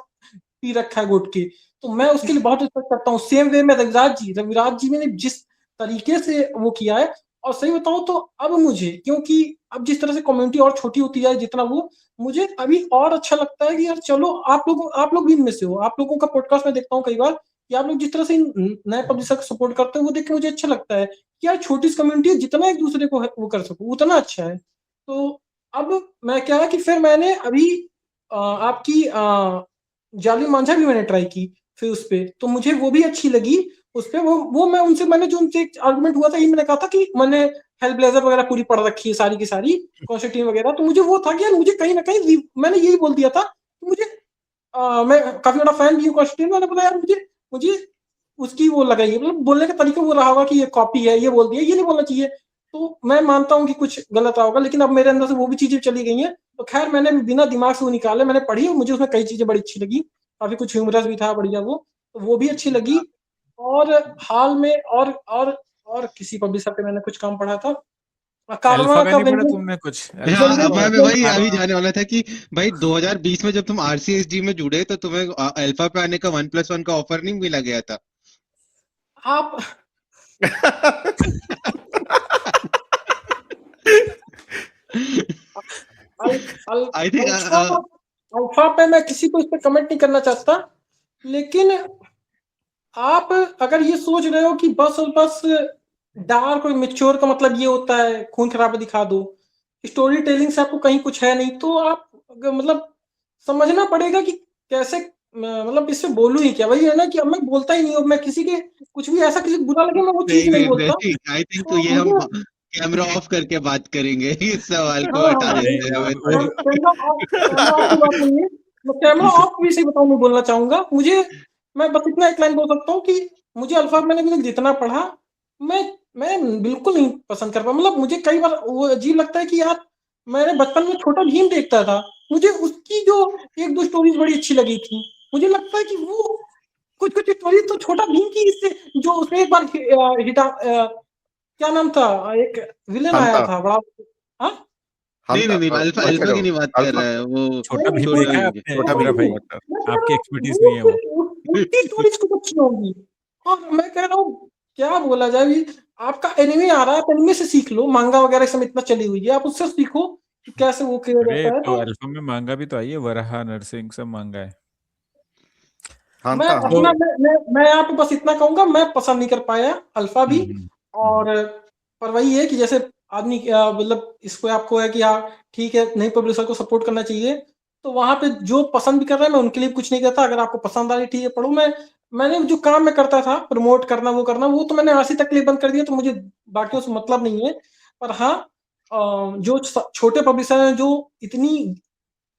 पी रखा है गुट के। तो मैं उसके लिए बहुत रिस्पेक्ट करता हूँ। सेम वे में रविराज जी ने जिस तरीके से वो किया है, और सही बताऊं तो अब मुझे, क्योंकि अब जिस तरह से कम्युनिटी और छोटी होती जाए जितना वो, मुझे अभी और अच्छा लगता है कि यार चलो आप लोग भी इनमें से हो, आप लोगों का पॉडकास्ट में देखता हूँ कई बार कि आप लोग जिस तरह से नए पब्लिशर को सपोर्ट करते हो, वो देख के मुझे अच्छा लगता है कि यार छोटी सी कम्युनिटी है, जितना एक दूसरे को वो कर सको उतना अच्छा है। तो अब मैं क्या है कि फिर मैंने अभी आपकी जाली मांझा भी मैंने ट्राई की फिर उस पे, तो मुझे वो भी अच्छी लगी। उस पे वो मैंने जो उनसे एक आर्गुमेंट हुआ था, ये मैंने कहा था कि मैंने हेलब्लेजर वगैरह पूरी पढ़ रखी है सारी की सारी, कॉन्स्टेंटाइन वगैरह, तो मुझे वो था कि यार मुझे कहीं ना कहीं मैंने यही बोल दिया था कि मुझे मैं काफी बड़ा फैन भी हूँ कॉन्स्टेंटाइन। मैंने बोला यार मुझे मुझे उसकी वो लगाई है, मतलब बोलने का तरीका वो रहा होगा कि ये कॉपी है, ये बोल दिया, ये नहीं बोलना चाहिए। तो मैं मानता हूँ कि कुछ गलत रहा होगा, लेकिन अब मेरे अंदर से वो भी चीजें चली गई हैं। तो खैर मैंने बिना दिमाग से वो निकाले मैंने पढ़ी, और मुझे उसमें कई चीजें बड़ी अच्छी लगी, काफी कुछ ह्यूमरस भी था बढ़िया वो, तो वो भी अच्छी लगी। और हाल में और किसी पब्लिशर पे मैंने कुछ काम पढ़ा था, अल्फा कारवां का का नहीं पढ़ा व्यंजन। तुमने कुछ? अल्फा हाँ, का व्यंजन मैं तो वही अभी व्यंजन जाने वाला था कि भाई 2020 में जब तुम आरसीएसजी में जुड़े तो तुम्हें अल्फा पे आने का 1+1 का ऑफर नहीं मिला गया था? आप अल, अल, आई थिंक अल्फा अल्फा पे मैं किसी को इस पे कमेंट नहीं करना चाहता, लेकिन आप अगर ये सोच रहे हो कि बस और बस डार्क और मेच्योर का मतलब ये होता है खून खराबा दिखा दो, स्टोरी टेलिंग से आपको कहीं कुछ है नहीं, तो आप मतलब समझना पड़ेगा कि कैसे मतलब इससे बोलूं ही क्या। वही है ना कि अब मैं बोलता ही नहीं हूँ, मैं किसी के कुछ भी ऐसा किसी को बुरा लगे मैं वो चीज नहीं नहीं नहीं बोलता। नहीं, आई थिंक तो तो ये हम मुझे कैमरा ऑफ करके बात करेंगे, इस सवाल को हाँ हटा हाँ नहीं, देते हैं वो कैमरा ऑफ की बात नहीं है। मैं कैमरा ऑफ भी सही बताऊं नहीं बोलना चाहूंगा। मुझे मैं बस इतना एक लाइन बोल सकता हूँ कि मुझे अल्फा मैंने अभी तक जितना पढ़ा, मैं मैं बिल्कुल नहीं पसंद कर पाया। मतलब मुझे कई बार वो अजीब लगता है कि यार मैंने बचपन में छोटा भीम देखता था, मुझे उसकी जो एक दो स्टोरीज बड़ी अच्छी लगी थी। मुझे लगता है कि वो कुछ कुछ स्टोरीज तो छोटा भीम की, इससे जो उसमें एक बार क्या नाम था, एक विलेन आया हंता था बड़ा। हाँ नहीं नहीं नहीं, हंता अल्फा वो कह अल्फा रहे की हो? नहीं बात कर अल्फा, रहा है वो। छोटा भीम कोई छोटा देखा है भीम की। आपने छोटा कोई भीम इंदिरा नहीं, भाई? टमाटर। मैं कह आपकी रहा हूँ एक्सपर्टीज वो नहीं है वो। उसकी स्टोरीज कुछ अच्छी होंगी। और मैं कह रहा हूँ क्या बोला जाए भी, आपका एनिमे आ रहा है, आप एनिमे से सीख लो, मांगा वगैरह सब इतना चली हुई है, आप उससे सीखो कि कैसे वो किया अरे जाता है। तो तो अल्फा में मांगा भी तो आई है, वराहा नरसिंह सब मांगा है। मैं हंता तो अपना मैं यहाँ पे बस इतना कहूंगा, मैं पसंद नहीं कर पाया अल्फा भी। और पर वही है कि जैसे आदमी मतलब इसको आपको है कि हाँ ठीक है नई पब्लिशर को सपोर्ट करना चाहिए, तो वहां पे जो पसंद भी कर रहा है मैं उनके लिए कुछ नहीं कहता। अगर आपको पसंद आ रही ठीक है पढ़ो। मैंने जो काम मैं करता था प्रमोट करना वो तो मैंने 80 तक के लिए बंद कर दिया, तो मुझे बाकियों से मतलब नहीं है। पर हाँ जो छोटे पब्लिशर हैं जो इतनी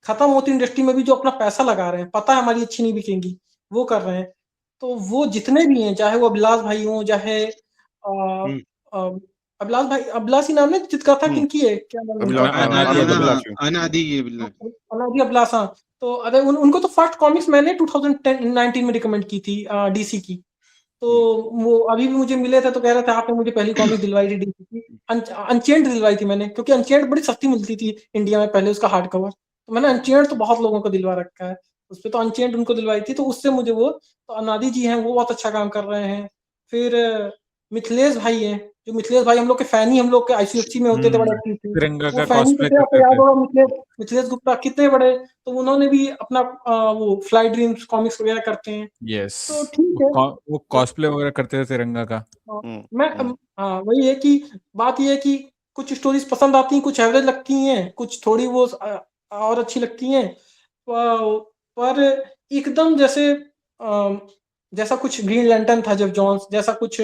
खत्म होती इंडस्ट्री में भी जो अपना पैसा लगा रहे हैं, पता है हमारी अच्छी नहीं बिकेंगी, वो कर रहे हैं। तो वो जितने भी हैं, चाहे वो अभिलाष भाई हों, चाहे अभिलाषी नाम है जिसका था, हम्म। किनकी है, क्या नाम है उनका? अनादि अभिलाषी। अनादि ये बिल्ला अनादि अभिलाषा। तो अरे उनको तो फर्स्ट कॉमिक्स मैंने 2019 में रिकमेंड की थी, डीसी की। तो वो अभी भी मुझे मिले थे तो कह रहे थे आपने मुझे पहली कॉमिक दिलवाई थी डीसी की, अनचेंड दिलवाई थी मैंने, क्योंकि अनचेंड बड़ी सस्ती मिलती थी इंडिया में पहले, उसका हार्ड कवर। तो मैंने अनचेंड तो बहुत लोगों को दिलवा रखा है, उस पे तो अनचेंड उनको दिलवाई थी, तो उससे मुझे वो, तो अनादि जी हैं वो बहुत अच्छा काम कर रहे हैं। फिर मिथिलेश भाई हैं, जो मिथिलेश भाई हम लोग के फैन ही, हम लोग के आईसीएफसी में होते थे, बड़े एक्टिव थे। तिरंगा वो का फैन ही कॉस्प्ले थे, आपको करते याद थे। होगा मिथिलेश गुप्ता कितने बड़े, तो उन्होंने भी अपना वो फ्लाई ड्रीम्स कॉमिक्स वगैरह करते हैं। यस, तो ठीक है, वो कॉस्प्ले वगैरह करते थे तिरंगा का। मैं हाँ वही है कि बात ये है कि कुछ स्टोरीज पसंद आती हैं, कुछ एवरेज लगती हैं, कुछ थोड़ी वो और अच्छी लगती हैं, पर एकदम जैसे जैसा कुछ ग्रीन लैंटर्न था जेफ जॉन्स, जैसा कुछ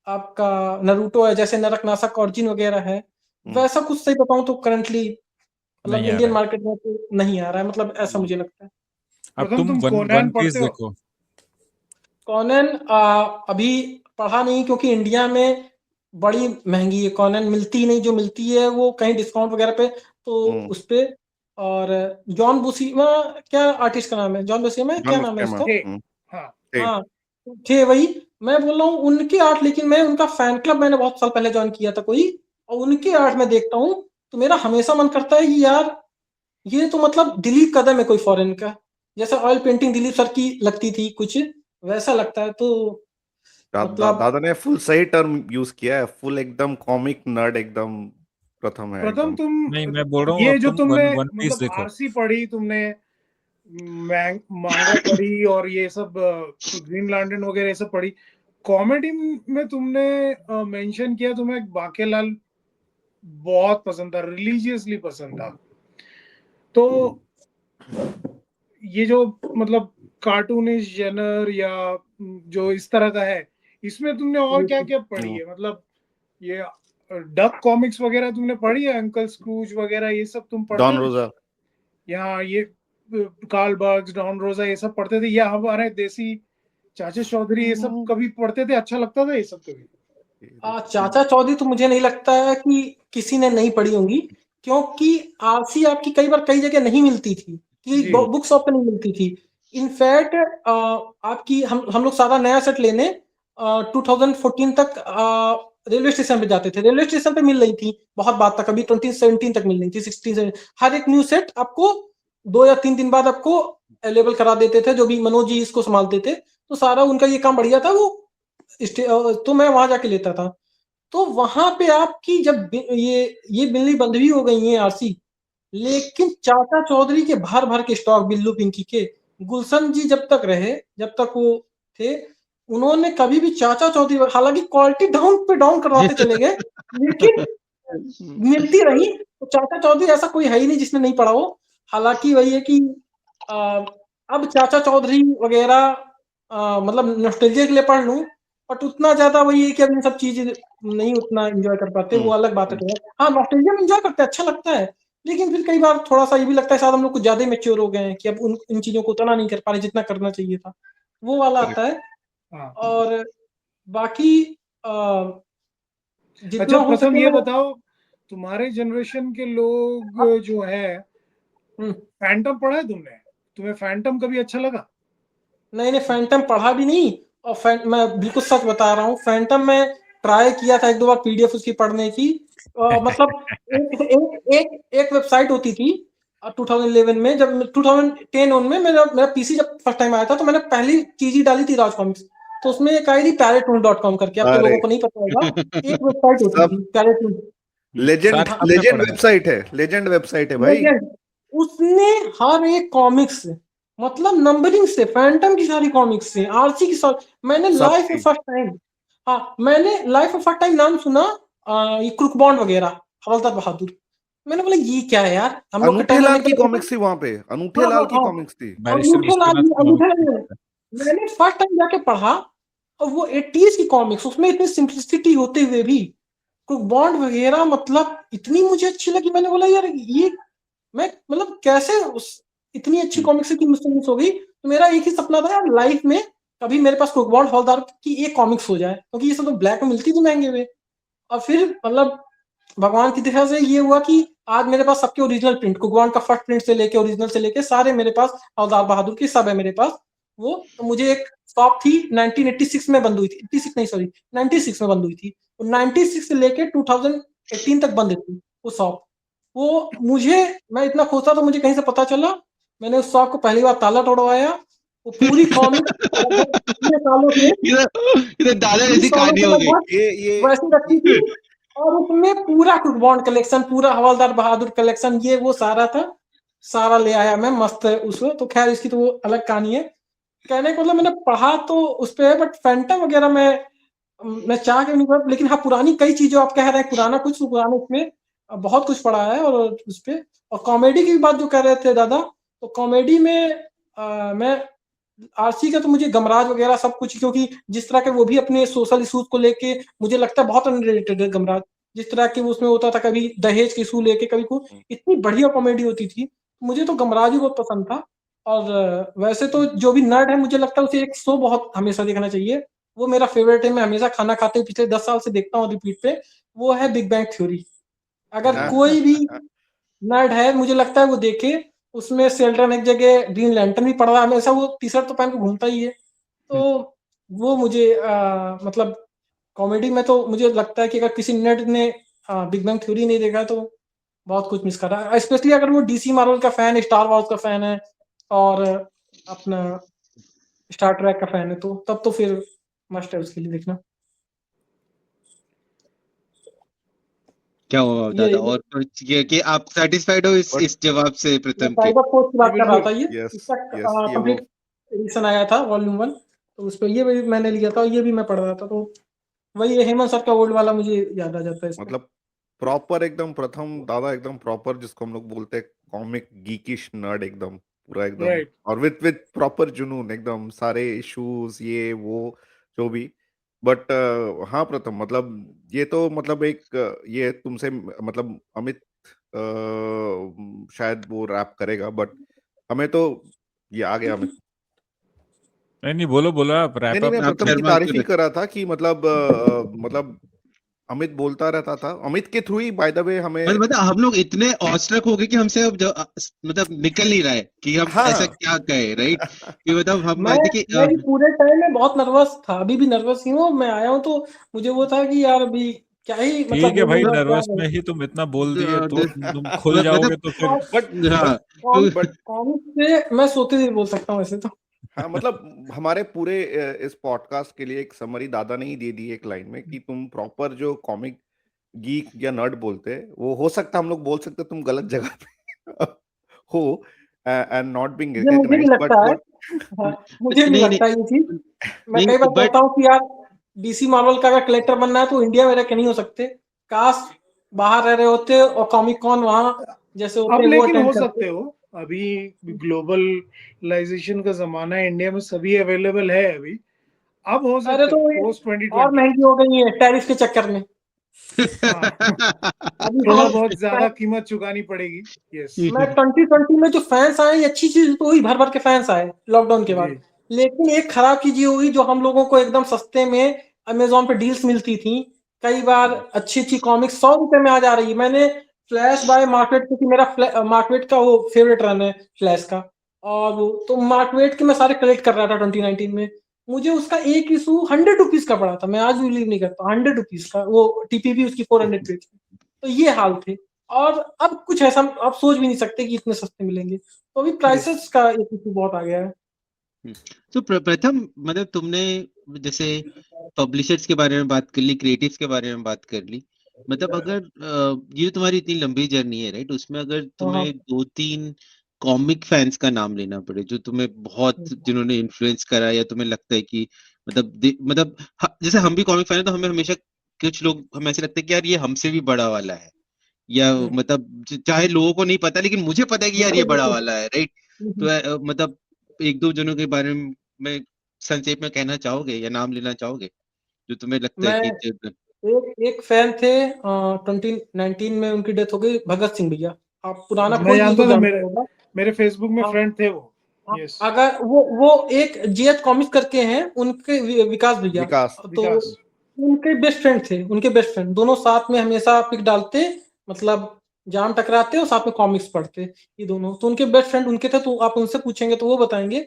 आपका नरूटो है, जैसे नरक नासक ऑरिजिन वगैरह है, वैसा कुछ सही बताऊं तो करंटली मतलब नहीं आ इंडियन रहा है। मार्केट में तो नहीं आ रहा है, मतलब ऐसा मुझे लगता है। अब प्रथम, तुम तुम वन कोनैन पीस पढ़ते हो? देखो। कॉनन अभी पढ़ा नहीं, क्योंकि इंडिया में बड़ी महंगी है कॉनन, मिलती नहीं, जो मिलती है वो कहीं डिस्काउंट वगैरह पे, तो उस पे। और जॉन बुसीमा, क्या आर्टिस्ट का नाम है, जॉन बुसीमा, क्या नाम है उसका? थे, हाँ हाँ थे, वही मैं बोल रहा हूँ उनके आर्ट, लेकिन मैं उनका फैन क्लब मैंने बहुत साल पहले ज्वाइन किया था कोई, और उनके आर्ट में देखता हूँ तो मेरा हमेशा मन करता है कि यार ये तो मतलब दिलीप कदम है कोई फॉरेन का, जैसे ऑयल पेंटिंग दिलीप सर की लगती थी कुछ वैसा लगता है। तो मतलब दादा ने फुल सही टर्म यूज किया है, फुल एकदम कॉमिक नर्ड एकदम प्रथम है प्रथम, एकदम। नहीं, तुम मैं बोल रहा हूँ ये अब जो तुम तुमने वन पीस मतलब देखो। आरसी पढ़ी तुमने, मांगा पढ़ी और ये सब ग्रीन लैंटर्न वगैरह ये सब पढ़ी, कॉमेडी में तुमने मेंशन किया तुम्हें बाकेलाल बहुत पसंद था, रिलीजियसली पसंद था, तो ये जो मतलब कार्टूनिश जनर या जो इस तरह का है, इसमें तुमने और क्या क्या पढ़ी है? मतलब ये डक कॉमिक्स वगैरह तुमने पढ़ी है, अंकल स्क्रूज वगैरह ये सब तुम पढ़ते डॉन थे? रोजा, यहाँ ये कार्ल बर्ग्स, डॉन रोजा ये सब पढ़ते थे, या हमारे देसी चाचा चौधरी ये सब कभी पढ़ते थे? अच्छा लगता था ये सब कभी? चाचा चौधरी तो मुझे नहीं लगता है कि किसी ने नहीं पढ़ी होंगी, क्योंकि आरसी आपकी कई बार कई जगह नहीं मिलती थी, कि जी। बुक शॉप पे नहीं मिलती थी। इनफैक्ट आपकी हम लोग सारा नया सेट लेने 2014 तक रेलवे स्टेशन पे जाते थे, रेलवे स्टेशन पे मिल रही थी बहुत बात तक, अभी 2017 तक मिल रही थी, 16 हर एक न्यू सेट आपको 2 या 3 दिन बाद आपको अवेलेबल करा देते थे, जो भी मनोज जी इसको संभालते थे, तो सारा उनका ये काम बढ़िया था। वो तो मैं वहां जाके लेता था, तो वहां पे आपकी जब ये बिल्ली बंद भी हो गई है आरसी, लेकिन चाचा चौधरी के भर भर के स्टॉक, बिल्लू पिंकी के, गुलशन जी जब तक रहे, जब तक वो थे, उन्होंने कभी भी चाचा चौधरी, हालांकि क्वालिटी डाउन पे डाउन करवाते चले गए, लेकिन मिलती रही। तो चाचा चौधरी ऐसा कोई है ही नहीं जिसने नहीं पढ़ा हो। हालांकि वही है कि अब चाचा चौधरी वगैरह मतलब नॉस्टैल्जिया के लिए पढ़ लूं, बट उतना ज्यादा वही है कि अब इन सब चीजें नहीं उतना एंजॉय कर पाते, वो अलग बात है। हाँ नॉस्टैल्जिया में एंजॉय करते हैं, अच्छा लगता है, लेकिन फिर कई बार थोड़ा सा ये भी लगता है शायद हम लोग कुछ ज्यादा मैच्योर हो गए हैं कि अब इन चीजों को उतना नहीं कर पा रहे जितना करना चाहिए था, वो वाला आता है। हाँ। और बाकी जितना अच्छा हो प्रथम सके ये मैं बताओ, तुम्हारे जनरेशन के लोग जो है, फैंटम पढ़ा है तुमने? तुम्हें फैंटम कभी अच्छा लगा? नहीं फैंटम पढ़ा भी नहीं, और मैं बिल्कुल सच बता रहा हूँ, फैंटम में ट्राई किया था 1-2 बार पीडीएफ उसकी पढ़ने की, मतलब एक वेबसाइट होती थी 2011 में, जब 2010 में मेरा पीसी जब फर्स्ट टाइम आया था, तो मैंने पहली चीज ही डाली थी राज कॉमिक्स, तो उसमें एक आई थी parrottoon.com करके, अब तो लोगों को नहीं पता होगा, एक वेबसाइट होती थी parrottoon। लेजेंड वेबसाइट है भाई। उसने हर एक कॉमिक्स मतलब नंबरिंग से, फैंटम की सारी कॉमिक्स से, आरसी की सारी, मैंने लाइफ में फर्स्ट टाइम, हाँ मैंने लाइफ में फर्स्ट टाइम नाम सुना ये क्रुक बॉन्ड वगैरह, हवलदार बहादुर, मैंने बोला ये क्या है यार, हम लोग के अनूठे टाइम लाल में की कॉमिक्स थी वहां पे, अनूठे लाल की कॉमिक्स थी। मैंने फर्स्ट टाइम जाके पढ़ा, और वो 80s की कॉमिक्स, उसमें इतनी सिंप्लिसिटी होते हुए भी क्रुक बॉन्ड वगैरह मतलब इतनी मुझे अच्छी लगी, मैंने बोला यार ये मैं मतलब कैसे इतनी अच्छी कॉमिक्स की मुझसे मिस हो गई। तो मेरा एक ही सपना था यार लाइफ में, कभी मेरे पास क्रुक बॉन्ड हवलदार की एक कॉमिक्स हो जाए, क्योंकि ये सब तो ब्लैक में मिलती थी महंगे में, और फिर मतलब भगवान की दया से ये हुआ कि आज मेरे पास सबके ओरिजिनल प्रिंट, कुगवान का फर्स्ट प्रिंट से लेके ओरिजिनल से लेके सारे मेरे पास, हवलदार बहादुर की सब है मेरे पास। वो तो मुझे एक शॉप थी 1986 में बंद हुई थी, 86 नहीं सॉरी 96 में बंद हुई थी, 96 से लेके 2018 तक बंद थी वो शॉप। वो मुझे, मैं इतना खुश था तो मुझे कहीं से पता चला, मैंने उस शॉप को पहली बार ताला तोड़वाया। वो पूरी कॉमिक इतने सालों से इधर दादा 20 जैसी सालों कहानी से हो गई। लगभग ये वैसे रखी थी, और उसमें पूरा कुकबॉन्ड कलेक्शन, पूरा हवलदार बहादुर कलेक्शन, ये वो सारा था, सारा ले आया मैं मस्त है उसको। तो खैर इसकी तो वो अलग कहानी है। कहने का मतलब मैंने पढ़ा तो उस पे है, बट फैंटम वगैरह मैं चाह के नहीं पढ़ा, लेकिन हाँ पुरानी कई चीजें आप कह रहे हैं, पुराना कुछ पुराना इसमें बहुत कुछ पढ़ा है। और उस पे और कॉमेडी की बात जो कर रहे थे दादा, तो कॉमेडी में मैं आरसी का तो मुझे गमराज वगैरह सब कुछ, क्योंकि जिस तरह के वो भी अपने सोशल इशूज को लेके मुझे लगता है बहुत अनरिलेटेड है गमराज। जिस तरह के वो उसमें होता था, कभी दहेज के इशू लेके, कभी को इतनी बढ़िया कॉमेडी होती थी। मुझे तो गमराज ही बहुत पसंद था। और वैसे तो जो भी नर्ड है, मुझे लगता है उसे एक शो बहुत हमेशा देखना चाहिए। वो मेरा फेवरेट है, मैं हमेशा खाना खाते हुए पिछले 10 साल से देखता हूँ रिपीट पे। वो है बिग बैंग थ्योरी। अगर कोई भी नर्ड है मुझे लगता है वो देखे। उसमें शेल्टन एक जगह ग्रीन लैंटर्न भी पड़ रहा है, हमेशा वो टी शर्ट तो पहन के घूमता ही है। तो वो मुझे मतलब कॉमेडी में तो मुझे लगता है कि अगर किसी नर्ड ने बिग बैंग थ्योरी नहीं देखा तो बहुत कुछ मिस कर रहा है, स्पेशली अगर वो डीसी मार्वल का फैन है, स्टार वॉर्स का फैन है, और अपना स्टार ट्रैक का फैन है, तो तब तो फिर मस्ट है उसके लिए देखना। क्या हुआ ये दादा? और कुछ ये कि आप सेटिस्फाइड हो But- इस जवाब से प्रथम के? साइबर फोर्स की बात कर रहा था। ये Yes, इसका yes, ये वो कंप्लीट एडिशन आया था वॉल्यूम 1, तो उस पर ये भी मैंने लिया था, ये भी मैं पढ़ रहा था। तो वही हेमंत सर का ओल्ड वाला मुझे याद आ जाता है इसमें। मतलब प्रॉपर एकदम प्रथम दादा एकदम प्रॉपर जिसको हम लोग बोलते हैं कॉमिक गीकिश नर्ड, एकदम पूरा एकदम Right. और विथ प्रॉपर जुनून, एकदम सारे इश्यूज ये वो जो भी। बट हाँ प्रथम, मतलब ये तो मतलब एक ये तुमसे मतलब अमित शायद वो रैप करेगा, बट हमें तो ये आ गया अमित। नहीं बोलो बोलो आप रैप नहीं, अप मैं आप प्रथम की शर्मा तारीफ क्यों ही कर रहा था कि मतलब मतलब अमित बोलता रहता था, अमित के through he by the way हमें मतलब हम लोग इतने ऑस्ट्रक हो गए कि हमसे अब मतलब निकल नहीं रहा है कि हम हाँ ऐसा क्या कहे, राइट? कि मतलब हम मैं देखिए भी पूरे टाइम में बहुत नर्वस था, अभी भी नर्वस ही हूँ। मैं आया हूँ तो मुझे वो था कि यार अभी क्या ही मतलब ठीक है भाई, बोलूंगा, क्या नर्वस में बोलूं। ही तुम इतना बोल दिए तो तुम खुल मतलब जाओगे तो फिर और बट हाँ बट कॉमिक से मैं सोते हुए बोल सकता हूँ वैसे तो। हाँ, मतलब हमारे पूरे इस पॉडकास्ट के लिए एक समरी दादा ने ही दे दी एक लाइन में कि तुम प्रॉपर जो कॉमिक गीक या नर्ड बोलते हैं, वो हो सकता हम लोग बोल सकते तुम गलत जगह पे हो एंड नॉट बीइंग ये मुझे भी रिकॉग्नाइज्ड, लगता है। बट हाँ, मुझे भी नहीं लगता है ये चीज। मैं नहीं कई बार बट कहता हूँ कि यार डीसी मार्वल का अगर कलेक्टर बनना है तो इंडिया में रह के नहीं हो सकते, काश बाहर रह रहे होते और कॉमिक कॉन वहाँ जैसे अब होते वो लेकिन अटेंड हो करते। सकते हो, अभी ग्लोबलाइजेशन का जमाना है, इंडिया में सभी अवेलेबल है अभी। अब हो अरे सकते तो हो ये पोस्ट और 2020। महंगी हो गई है टैरिफ के चक्कर में। हाँ, अभी थोड़ा हम बहुत ज्यादा कीमत चुकानी पड़ेगी। यस मैं 2020 में जो फैंस आए, ये अच्छी चीज तो हुई, भर भर के फैंस आए लॉकडाउन के जी, बाद। लेकिन एक खराब चीज ये हुई, जो हम लोगों को एकदम सस्ते में अमेजोन पे डील्स मिलती थी, कई बार अच्छी अच्छी कॉमिक्स 100 रुपए में आ जा रही है। मैंने फ्लैश बाय मार्कवेट, क्योंकि मेरा मार्कवेट का वो फेवरेट रन है फ्लैश का, और तो मार्कवेट के मैं सारे कलेक्ट कर रहा था 2019 में। मुझे उसका एक इशू 100 रुपीज का पड़ा था, मैं आज भी बिलीव नहीं करता, 100 रुपीज का। वो टीपीपी उसकी 400 पेज। तो ये हाल थे। और अब कुछ ऐसा आप सोच भी नहीं सकते कि इतने सस्ते मिलेंगे, तो अभी प्राइसेस का एक इशू बहुत आ गया है। तो प्रथम मतलब तुमने जैसे पब्लिशर्स के बारे में बात कर ली, क्रिएटिव्स के बारे में बात कर ली, मतलब अगर ये तुम्हारी इतनी लंबी जर्नी है, राइट? उसमें अगर हाँ तुम्हें 2-3 कॉमिक फैंस का नाम लेना पड़े जो तुम्हें बहुत, जिन्होंने इन्फ्लुएंस करा, या तुम्हें लगता है कि मतलब जैसे हम भी कॉमिक फैन है तो हमें हमेशा कुछ लोग हमें ऐसे लगता है कि यार ये हमसे भी बड़ा वाला है, या मतलब चाहे लोगों को नहीं पता लेकिन मुझे पता है कि यार ये बड़ा वाला है, राइट? तो मतलब 1-2 जनों के बारे में संक्षेप में कहना चाहोगे या नाम लेना चाहोगे जो तुम्हें लगता है मैं कि एक फैन थे 2019 में उनकी डेथ हो गई, भगत सिंह भैया। आप पुराना मैं कोई भी जानता उनको था, जानता होगा। मेरे फेसबुक में हाँ, फ्रेंड थे वो। हाँ, यस, अगर वो एक जीएच कॉमिक्स करके हैं, उनके विकास भैया। विकास तो विकास। उनके बेस्ट फ्रेंड थे, उनके बेस्ट फ्रेंड दोनों साथ में हमेशा पिक डालते, मतलब जाम टकराते और साथ में कॉमिक्स पढ़ते ये दोनों। तो उनके बेस्ट फ्रेंड उनके थे, तो आप उनसे पूछेंगे तो वो बताएंगे।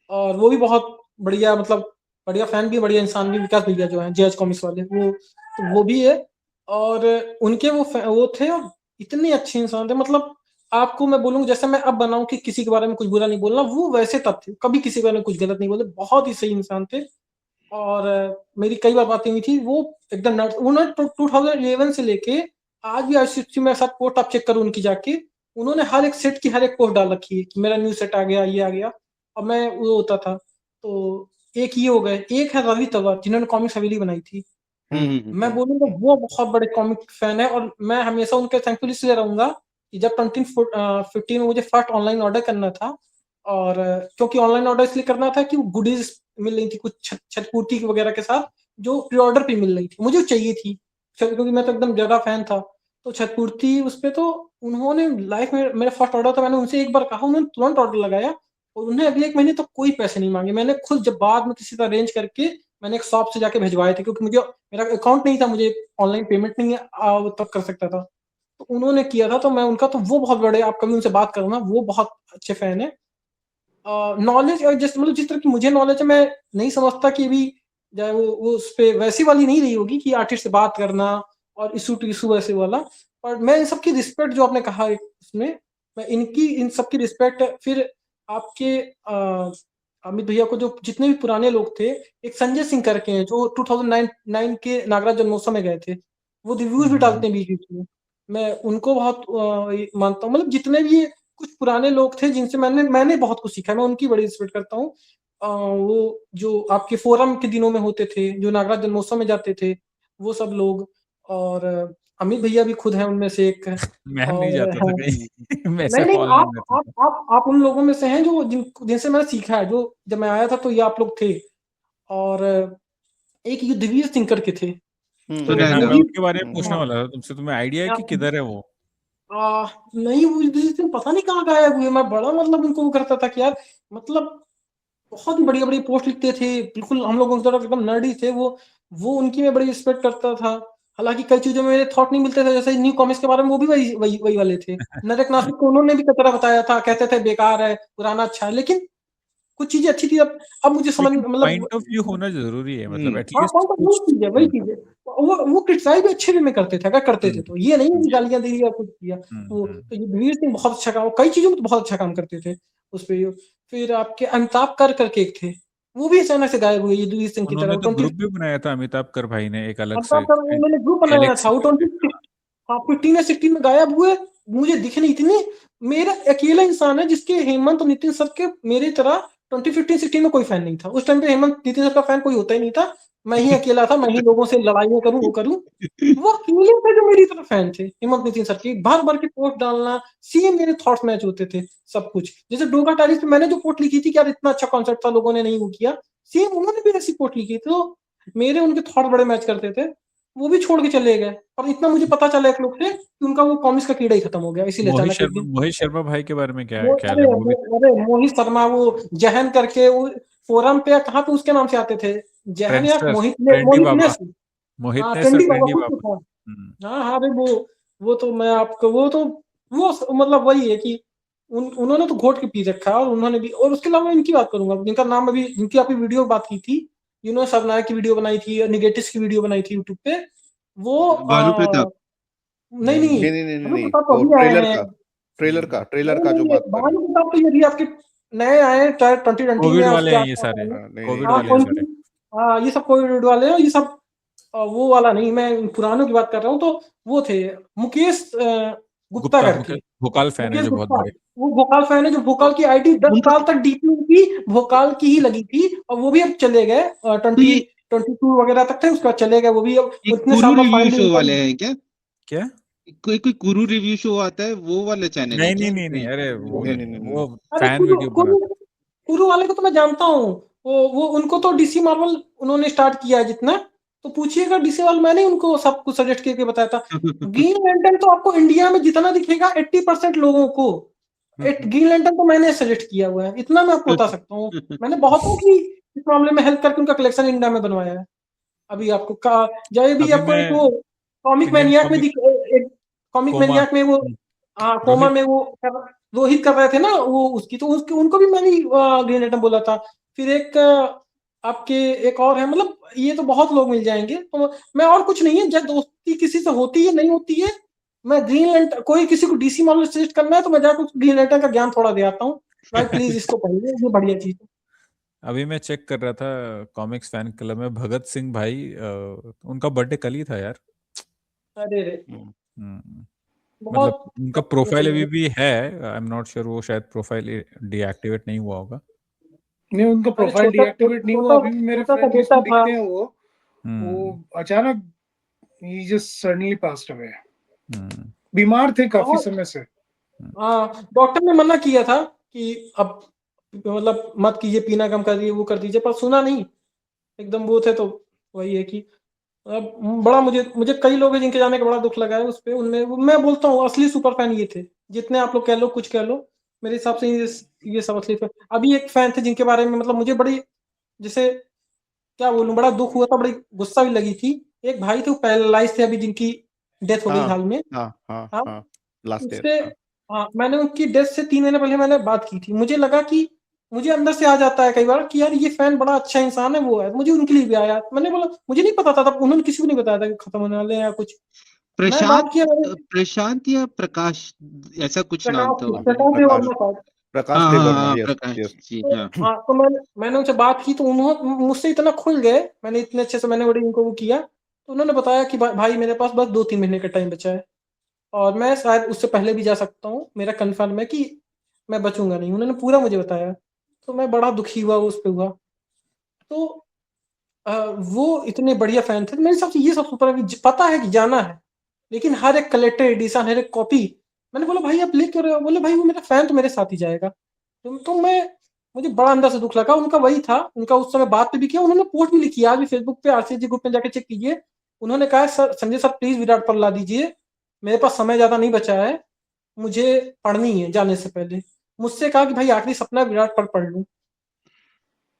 और वो भी बहुत बढ़िया, मतलब बढ़िया फैन भी, बढ़िया इंसान भी, विकास भैया जो है जेएच कॉमिक्स वाले, वो तो वो भी है। और उनके वो थे, और इतने अच्छे इंसान थे, मतलब आपको मैं बोलूँ, जैसे मैं अब बनाऊं कि किसी के बारे में कुछ बुरा नहीं बोलना, वो वैसे तब थे, कभी किसी के बारे में कुछ गलत नहीं बोले, बहुत ही सही इंसान थे। और मेरी कई बार बातें हुई थी, वो एकदम नर्स, उन्होंने 2011 से लेके आज भी आईसीसी में साथ पोस्ट आप चेक करो उनकी जाके, उन्होंने हर एक सेट की हर एक पोस्ट डाल रखी है कि मेरा न्यू सेट आ गया, ये आ गया। और मैं वो होता था, तो एक ये हो गए, एक है रवि तंवर जिन्होंने कॉमिक्स हवेली बनाई थी। मैं बोलूंगा वो बहुत बड़े कॉमिक फैन है, और मैं हमेशा उनके थैंकफुल इसलिए रहूंगा कि जब 2015 में मुझे फर्स्ट ऑनलाइन ऑर्डर करना था, और क्योंकि ऑनलाइन ऑर्डर इसलिए करना था कि गुडीज मिल रही थी कुछ छठपूर्ति वगैरह के साथ, जो प्री ऑर्डर पे मिल रही थी, मुझे चाहिए थी क्योंकि मैं तो एकदम ज्यादा फैन था। तो छठपूर्ति उस पे, तो उन्होंने लाइफ में मेरा फर्स्ट ऑर्डर था, मैंने उनसे एक बार कहा, उन्होंने तुरंत ऑर्डर लगाया, और उन्हें अगले 1 महीने तक कोई पैसे नहीं मांगे। मैंने खुद जब बाद में किसी तरह अरेंज करके मैंने एक शॉप से जाके भिजवाए थे, क्योंकि मुझे मेरा अकाउंट नहीं था, मुझे ऑनलाइन पेमेंट नहीं तब कर सकता था, तो उन्होंने किया था। तो मैं उनका, तो वो बहुत बड़े, आप कभी उनसे बात करो ना, वो बहुत अच्छे फैन है। नॉलेज मतलब जिस तरह की मुझे नॉलेज है, मैं नहीं समझता कि भी चाहे वो उस पे वैसी वाली नहीं रही होगी कि आर्टिस्ट से बात करना और इशू टू इशू वैसे वाला। और मैं इन सबकी रिस्पेक्ट, जो आपने कहा इसमें, मैं इन सबकी रिस्पेक्ट। फिर आपके अमित भैया को, जो जितने भी पुराने लोग थे, एक संजय सिंह करके हैं जो 2009 के नागराज जन्मोत्सव में गए थे, वो रिव्यूज भी डालते हैं बीच बीच में। मैं उनको बहुत मानता हूँ, मतलब जितने भी कुछ पुराने लोग थे जिनसे मैंने बहुत कुछ सीखा, मैं उनकी बड़ी रिस्पेक्ट करता हूँ। वो जो आपके फोरम के दिनों में होते थे, जो नागराज जन्मोत्सव में जाते थे, वो सब लोग। और अमित भैया भी खुद हैं उनमें से एक। मैं नहीं और जाता था कहीं मैं नहीं सिर्फ नहीं, ऑनलाइन रहता था। आप उन लोगों में से हैं जो जिनसे मैंने सीखा है, जो जब मैं आया था तो ये आप लोग थे। और एक युद्धवीर सिंह करके थे, तो अरे हाँ, वो मैं भी। उनके बारे में पूछने हाँ, वाला था तुमसे, तुम्हें आइडिया है कि किधर है वो? नहीं, वो युद्धवीर सिंह पता नहीं कहाँ गायब हुए। मैं बड़ा, मतलब उनको वो करता था कि यार, मतलब बहुत ही बढ़िया बढ़िया पोस्ट लिखते थे, बिल्कुल हम लोग उनकी तरफ एकदम नर्डी थे। वो उनकी मैं बड़ी रिस्पेक्ट करता था। हालांकि कई चीजों में मेरे थॉट नहीं मिलते थे, जैसे न्यू कॉमिक्स के बारे में वो भी वही वाले थे। नरेक नासिक को उन्होंने भी कचरा बताया था, कहते थे बेकार है, पुराना अच्छा है, लेकिन कुछ चीजें अच्छी थी। अब मुझे समझ, लेकिन मतलब पॉइंट ऑफ व्यू होना जरूरी है, मतलब हाँ, एटलीस्ट कुछ। वही चीज है। वो क्रिटिसाइज भी अच्छे वे में करते थे, अगर करते थे तो, ये नहीं है कि गालियां दे दी या कुछ किया। तो ये वीर सिंह बहुत अच्छा काम, कई चीजों में तो बहुत अच्छा काम करते थे उस पे। फिर आपके अमिताभ कर करके एक थे, वो भी अचानक से गायब हुए ये वीर सिंह की उन्होंने तरह। तो ग्रुप भी बनाया था अमिताभ कर भाई ने एक अलग से, अमिताभ कर उन्होंने ग्रुप बनाया एलेक्सी था, वो करके। 15 या 16 में गायब हुए। मुझे दिखे नहीं इतने। मेरा अकेला इंसान है जिसके हेमंत और नितिन सर के मेरी तरह 2015-16 में कोई फैन नहीं था। उस टाइम पे हेमंत नितिन सर का फैन कोई होता ही नहीं था, मैं ही अकेला था, मैं ही लोगों से लड़ाइयां करूं, वो करूं। वो अकेले थे जो मेरी तरह फैन थे हेमंत नितिन सर की, भर भर के पोस्ट डालना, सेम मेरे थॉट्स मैच होते थे सब कुछ। जैसे डोगा टाइरिस पे मैंने जो पोस्ट लिखी थी कि यार इतना अच्छा कॉन्सेप्ट था, लोगों ने नहीं वो किया, सेम उन्होंने भी ऐसी पोस्ट लिखी थी। तो मेरे उनके थॉट बड़े मैच करते थे। वो भी छोड़ के चले गए, और इतना मुझे पता चला एक लोग से कि उनका वो कॉमिक्स का कीड़ा ही खत्म हो गया, इसीलिए अचानक एक दिन। मोहित शर्मा भाई के बारे में क्या वो ख्याल है? वो भी अरे मोहित शर्मा, वो जहन करके, वो फोरम पे कहाँ पे उसके नाम से आते थे, जहन या ट्रेंडस्टर, मोहित ट्रेंडी मोहित बाबा, नेस। मोहित हाँ, ने सर ट्रेंडी बाबा ट्रेंडी कुछ तो बाबा। था। हाँ हाँ, अरे वो तो मैं आपको, वो तो वो मतलब वही है कि उन्होंने तो घोट के पी रखा है, और उन्होंने भी। और उसके अलावा इनकी बात करूंगा, जिनका नाम अभी, जिनकी आपकी वीडियो बात की थी, जिन्होंने सरनायक की वीडियो बनाई थी, निगेटिव्स की वीडियो बनाई थी यूट्यूब पे, वो भानु प्रताप। नहीं नहीं, नहीं नहीं नहीं नहीं भानु नहीं, प्रताप तो वो अभी आए हैं। ट्रेलर का जो नहीं, बात कर रहे भानु प्रताप तो यदि आपके नए आए हैं 2020 में कोविड या वाले उसके हैं ये आसपास सारे, आए हैं। हो। नहीं नहीं कोविड हाँ, वाले हैं सारे। हाँ, ये सब कोविड वाले हैं, ये सब वो वाला नहीं, मैं पुरानों की बात कर रहा हूँ। तो वो थे मुकेश गुप्ता गुप्ता, करके। भोकाल फैन है मुकेश जो बहुत गुप्ता, बड़े। वो भोकाल फैन है, जो भोकाल की आईडी 10 उनका साल तक डीपी की भोकाल की ही लगी थी, और वो भी अब चले गए। तो ये 2022 वगैरह तक थे, उसके बाद चले गए वो भी। अब ये इतने कुरु साल बाद रिव्यू शो वाले फाइनली। हैं क्या? क्या? कोई कुरु रिव्यू शो आता है, वो वाला चैनल है नहीं नहीं क्या? नहीं नहीं, अरे वो नहीं नहीं, नहीं नहीं वो अरे फैन कुरु वीडियो कुरु बनाते कुरु वाले को तो मैं जानता हूँ। वो उनको तो डीसी मार्वल उन्होंने स्टार्ट किया है जितना। तो पूछिएगा डीसी वाले, मैंने उनको सब कुछ सजेस्ट करके बताया था। ग्रीन लैंटर्न तो आपको इंडिया में जितना दिखेगा 80% लोगों को ग्रीन लैंटर्न तो मैंने सजेस्ट किया हुआ है, इतना मैं आपको बता सकता हूँ। मैंने बहुतों की इस मामले में हेल्प करके उनका कलेक्शन इंडिया में बनवाया है। अभी आपको का जब भी अभी आपको एक मैं वो कॉमिक इंडियन मैनियाक में कॉमिक एक कॉमिक कोमा मैनियाक में वो कोमा रोहित में वो रोहित कर रहे थे ना वो उसकी, तो उसके उनको भी मैंने ग्रीन एटम बोला था। फिर एक आपके एक और है, मतलब ये तो बहुत लोग मिल जाएंगे। तो मैं और कुछ नहीं है, जब दोस्ती किसी से होती है नहीं होती है, मैं ग्रीन लैंटर्न, कोई किसी को डीसी मार्वल सजेस्ट करना है तो मैं जाकर ग्रीन लैंटर्न का ज्ञान थोड़ा दे आता हूँ, भाई प्लीज इसको पढ़िए, ये बढ़िया चीज है। अभी मैं चेक कर रहा था कॉमिक्स फैन क्लब में, भगत सिंह भाई उनका बर्थडे कल ही था यार। अरे रे, हम्म, मतलब बहुत उनका प्रोफाइल अभी भी है, आई एम नॉट श्योर, वो शायद प्रोफाइल डीएक्टिवेट नहीं हुआ होगा। नहीं, उनका अरे प्रोफाइल डीएक्टिवेट नहीं हुआ, छोटा अभी भी मेरे छोटा सा फ्रेंड लिस्ट बेटा में था। दिखते हैं वो अचानक ही जस्ट सडनली पास्ड अवे। बीमार थे काफी और समय से। हाँ, डॉक्टर ने मना किया था कि अब मतलब मत कीजिए, पीना कम कर दीजिए, वो कर दीजिए, पर सुना नहीं, एकदम वो थे। तो वही है कि अब बड़ा मुझे कई लोग हैं जिनके जाने का बड़ा दुख लगा है उस पे। उनमें मैं बोलता हूँ असली सुपर फैन ये थे, जितने आप लोग कह लो कुछ कह लो, मेरे हिसाब से ये सब असली फैन। अभी एक फैन थे जिनके बारे में मतलब मुझे बड़ी, जैसे क्या बोलूं, बड़ा दुख हुआ था, बड़ी गुस्सा भी लगी थी। एक भाई थे, वो पैरालाइज थे, अभी जिनकी डेथ हो गई हाल में। हाँ, लास्ट उससे ईयर। हाँ, मैंने उनकी डेथ से 3 महीने पहले मैंने बात की थी। मुझे लगा कि मुझे अंदर से आ जाता है कई बार कि यार ये फैन बड़ा अच्छा इंसान है, वो है, मुझे उनके लिए भी आया। मैंने बोला, मुझे नहीं पता था तब, उन्होंने किसी को नहीं बताया था कि खत्म होने वाले हैं या कुछ। मैं बात किया, प्रशांत या प्रकाश, ऐसा कुछ नाम था उनका। प्रकाश हाँ देववर्मा, हाँ यस प्रकाश यस। जी, हाँ। हाँ, तो मैंने उनसे बात की, तो उन्होंने मुझसे इतना खुल गए, मैंने इतने अच्छे से मैंने बड़ी उनको वो किया, तो उन्होंने बताया कि भाई मेरे पास बस 2-3 महीने का टाइम बचा है और मैं शायद उससे पहले भी जा सकता हूँ, मेरा कंफर्म है कि मैं बचूंगा नहीं। उन्होंने पूरा मुझे बताया, तो मैं बड़ा दुखी हुआ, उस पे हुआ। तो वो इतने बढ़िया फैन थे। मेरे हिसाब से ये सब सुपर, पता है कि जाना है, लेकिन हर एक कलेक्टर एडिशन, हर एक कॉपी, मैंने बोला भाई आप ले क्यों रहे हो? बोले भाई वो मेरा फैन तो मेरे साथ ही जाएगा। तो मुझे बड़ा अंदर से दुख लगा। उनका वही था, उनका उस समय बात पे भी किया, उन्होंने पोस्ट भी लिखी, आज भी फेसबुक पे आरसीजी ग्रुप में जाके चेक कीजिए। उन्होंने कहा sir, Sanjay sir please Virat पर ला दीजिए, मेरे पास समय ज्यादा नहीं बचा है, मुझे पढ़नी है जाने से पहले। मुझसे कहा कि भाई आखिरी सपना विराट पर पढ़ लूं,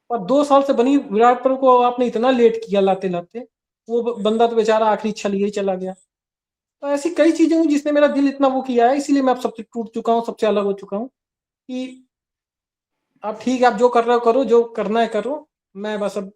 और 2 साल से बनी विराट पर को आपने इतना लेट किया लाते लाते। वो बंदा तो बेचारा आखिरी इच्छा लिए ही चला गया। तो ऐसी कई चीजें हुई जिसने मेरा दिल इतना वो किया है, इसीलिए मैं अब सबसे टूट चुका हूँ, सबसे अलग हो चुका हूँ कि आप ठीक है, आप जो कर रहे हो करो, जो करना है करो। मैं बस अब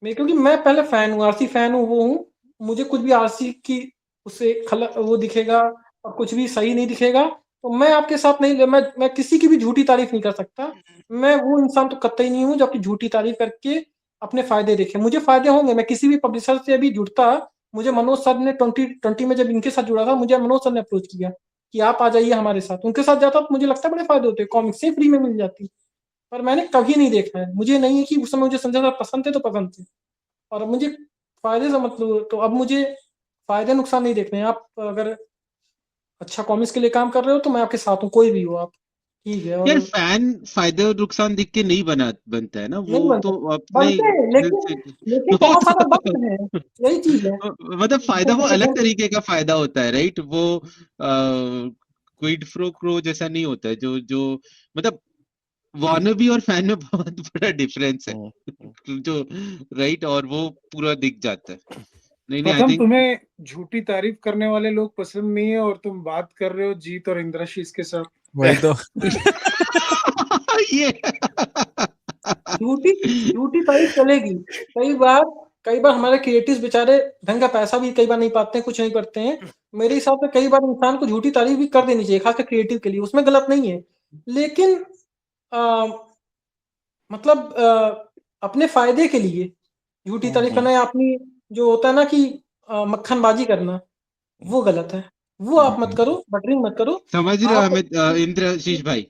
क्योंकि मैं पहले फैन हूँ, आरसी फैन हूँ, वो हूँ। मुझे कुछ भी आरसी की उससे वो दिखेगा और कुछ भी सही नहीं दिखेगा, तो मैं आपके साथ नहीं, मैं किसी की भी झूठी तारीफ नहीं कर सकता। मैं वो इंसान तो कतई नहीं हूँ जो आपकी झूठी तारीफ करके अपने फायदे देखे। मुझे फायदे होंगे, मैं किसी भी पब्लिशर से अभी जुड़ता, मुझे मनोज सर ने 2020 में जब इनके साथ जुड़ा था, मुझे मनोज सर ने अप्रोच किया कि आप आ जाइए हमारे साथ। उनके साथ जाता तो मुझे लगता है बड़े फायदे होते, कॉमिक्स फ्री में मिल जाती। पर मैंने कभी नहीं देखा है, मुझे नहीं है कि उस समय मुझे संजय सर पसंद थे तो पसंद थे, और अब मुझे फायदे से मतलब, तो अब मुझे फायदे नुकसान नहीं देखने हैं। आप अगर अच्छा कॉमिक्स के लिए काम कर रहे हो तो मैं आपके साथ हूँ, कोई भी हो आप, ठीक है। और यार फैन फायदे और नुकसान देख के नहीं बनता है ना, वो नहीं बनते, तो अपने बनते हैं, लेकिन वो बहुत सारा तो बनते हैं, यही चीज है। मतलब फायदा वो अलग तरीके का फायदा होता है, राइट? वो क्विड प्रो क्रो जैसा नहीं होता है, जो जो मतलब वार्नबी और फैन में बहुत बड़ा डिफरेंस है जो, राइट? और वो पूरा दिख जाता है। नहीं आई प्रथम, थिंक तुम्हें झूठी तारीफ करने वाले लोग पसंद नहीं है और तुम बात कर रहे हो जीत और इंद्राशीष के साथ। वही तो ये झूठी तारीफ चलेगी। कई बार हमारे क्रिएटिव्स बेचारे ढंग का पैसा भी कई बार नहीं पाते हैं, कुछ नहीं करते हैं। मेरे हिसाब से कई बार इंसान को झूठी तारीफ भी कर देनी चाहिए, खासकर क्रिएटिव के लिए, उसमें गलत नहीं है। लेकिन मतलब अपने फायदे के लिए झूठी तारीफ करना या अपनी जो होता है ना कि मक्खनबाजी करना, वो गलत है। वो आप मत करो, बटरिंग मत करो। समझ रहे हो आप हमें इंद्रशीष भाई?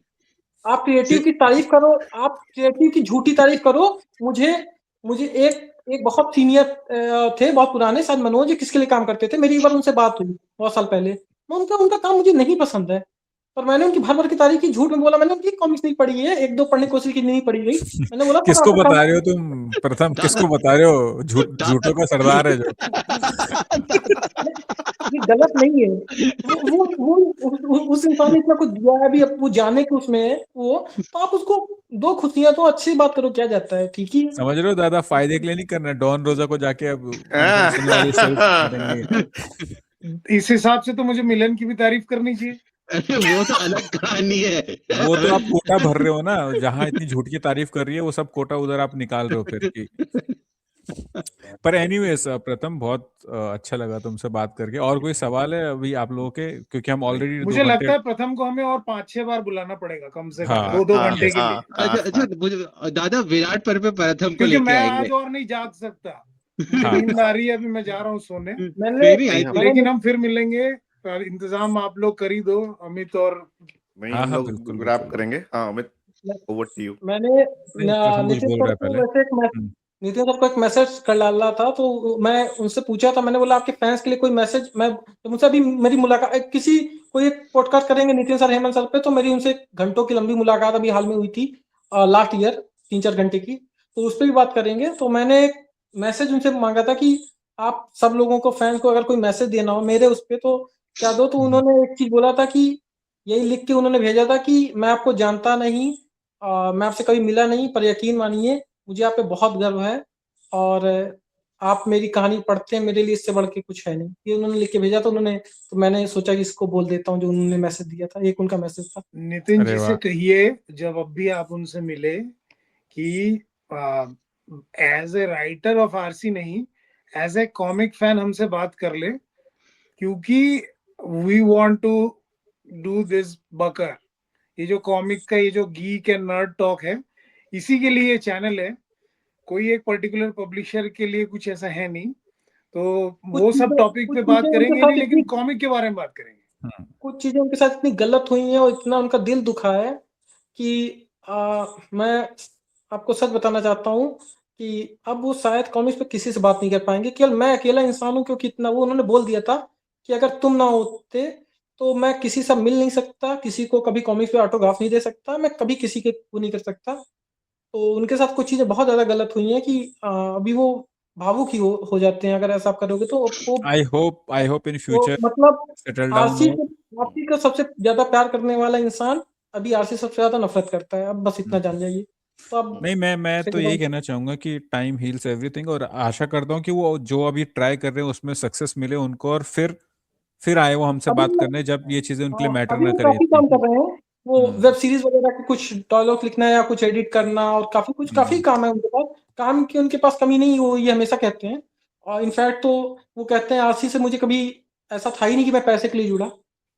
आप क्रिएटिव की तारीफ करो, आप क्रिएटिव की झूठी तारीफ करो। मुझे एक बहुत सीनियर थे, बहुत पुराने, शायद मनोज किसके लिए काम करते थे, मेरी एक बार उनसे बात हुई बहुत साल पहले। मैं उनका काम मुझे नहीं पसंद है, पर मैंने उनकी भर भर की तारीफ की, झूठ में बोला मैंने उनकी कॉमिक्स नहीं पढ़ी है, 1-2 पढ़ने की कोशिश की, नहीं पढ़ी गई। मैंने बोला पर किसको आपका बता काम रहे हो तुम प्रथम, किसको बता रहे हो? झूठों का सरदार है जो ये गलत नहीं है। वो उस इंसान ने इतना कुछ दिया है अभी, अब वो जाने के उसमें है वो, तो आप उसको दो खुशियां तो अच्छी बात करो, क्या जाता है, ठीक ही है। समझ रहे हो दादा, फायदे के लिए नहीं करना। डॉन रोजा को जाके अब मतलब सुनवाई सेल्फ करेंगे। इस हिसाब से तो मुझे मिलन की भी तारीफ करनी चाहिए। अरे वो तो अलग कहानी है। वो तो आप कोटा भर रहे हो ना, जहां इतनी झूठ की तारीफ कर रही है वो सब कोटा उधर आप निकाल रहे हो फिर की। पर एनीवेज प्रथम, बहुत अच्छा लगा तुमसे बात करके। और कोई सवाल है अभी आप लोगों के, क्योंकि हम ऑलरेडी 2 मुझे लगता घंटे। है प्रथम को हमें और 5-6 बार बुलाना पड़ेगा कम से कम, हाँ 2-2 हाँ, घंटे के हाँ, लिए, हाँ, अच्छा अच्छा, हाँ। मुझे दादा विराट पर्व पे प्रथम को क्योंकि लेके मैं आएंगे। आज और नहीं जाग सकता, मुझे हाँ नींद आ रही है, अभी मैं जा रहा हूँ सोने। मैंने नहीं नहीं, नहीं, I हम think लेकिन हम फिर मिलेंगे, इंतजाम आप लोग कर ही दो, अमित और नहीं, हाँ हम हाँ, लोग बिल्कुल रैप बिल्कुल। करेंगे। हाँ अमित, ओवर टू यू। मैंने नहीं, प्रथम कुछ नितिन बोल सर रहा है को पहले। वैसे नितिन सर को एक मैसेज कर डाला था, तो मैं उनसे पूछा था, मैंने बोला आपके फैंस के लिए कोई मैसेज, मैं मुझसे अभी मेरी मुलाकात किसी कोई एक पॉडकास्ट करेंगे नितिन सर हेमंत सर पे, तो मेरी उनसे घंटों की लंबी मुलाकात अभी हाल में हुई थी, लास्ट ईयर 3-4 घंटे की, तो उस पर भी बात करेंगे। तो मैंने एक मैसेज उनसे मांगा था कि आप सब लोगों को, फैंस को अगर कोई मैसेज देना हो मेरे उस पर तो क्या दो, तो उन्होंने एक चीज बोला था कि यही लिख के उन्होंने भेजा था कि मैं आपको जानता नहीं, मैं आपसे कभी मिला नहीं, पर यकीन मानिए मुझे आप पे बहुत गर्व है, और आप मेरी कहानी पढ़ते हैं, मेरे लिए इससे बढ़ के कुछ है नहीं। ये उन्होंने लिख के भेजा था उन्होंने, तो मैंने सोचा कि इसको बोल देता हूँ जो उन्होंने मैसेज दिया था, एक उनका मैसेज था। नितिन अरे जी से वाह। कहिए जब अब भी आप उनसे मिले कि as a writer of RC नहीं, एज ए कॉमिक फैन हमसे बात कर ले, क्योंकि we want to do this बकर, ये जो कॉमिक का ये जो गीक एंड नर्ड टॉक है, इसी के लिए ये चैनल है, कोई एक पर्टिकुलर पब्लिशर के लिए कुछ ऐसा है नहीं। तो वो सब टॉपिक पे बात उनके करेंगे साथ नहीं, लेकिन इतनी कॉमिक के बारे में बात करेंगे। कुछ चीजें उनके साथ इतनी गलत हुई हैं और इतना उनका दिल दुखा है कि मैं आपको सच बताना चाहता हूँ कि अब वो शायद कॉमिक्स पे किसी से बात नहीं कर पाएंगे, केवल मैं अकेला इंसान हूँ, क्योंकि इतना वो उन्होंने बोल दिया था कि अगर तुम ना होते तो मैं किसी से मिल नहीं सकता, किसी को कभी कॉमिक्स पे ऑटोग्राफ नहीं दे सकता, मैं कभी किसी के वो नहीं कर सकता। तो उनके साथ कुछ चीजें बहुत ज्यादा गलत हुई हैं कि अभी वो भावुक ही हो जाते हैं अगर ऐसा आप करोगे तो। वो आई होप इन वो फ्यूचर मतलब सेटल डाउन आरसी हो। आरसी का सबसे ज्यादा प्यार करने वाला इंसान अभी आरसी सबसे ज्यादा नफरत करता है, अब बस इतना जान जाइए। तो अब नहीं, मैं तो second यही round- कहना चाहूंगा कि टाइम हील्स एवरीथिंग, और आशा करता हूँ कि वो जो अभी ट्राई कर रहे हैं उसमें सक्सेस मिले उनको, और फिर आए वो हमसे अभी बात करने जब ये चीजें उनके लिए मैटर अभी ना वो करें काफी इतनी। काम कर रहे हैं, वो वेब हम्म सीरीज वगैरह के कुछ डायलॉग लिखना या कुछ एडिट करना, और काफी काम है उनके पास, काम की उनके पास कमी नहीं, वो ये हमेशा कहते हैं। और इनफैक्ट तो वो कहते हैं आरसी से मुझे कभी ऐसा था ही नहीं कि मैं पैसे के लिए जुड़ा,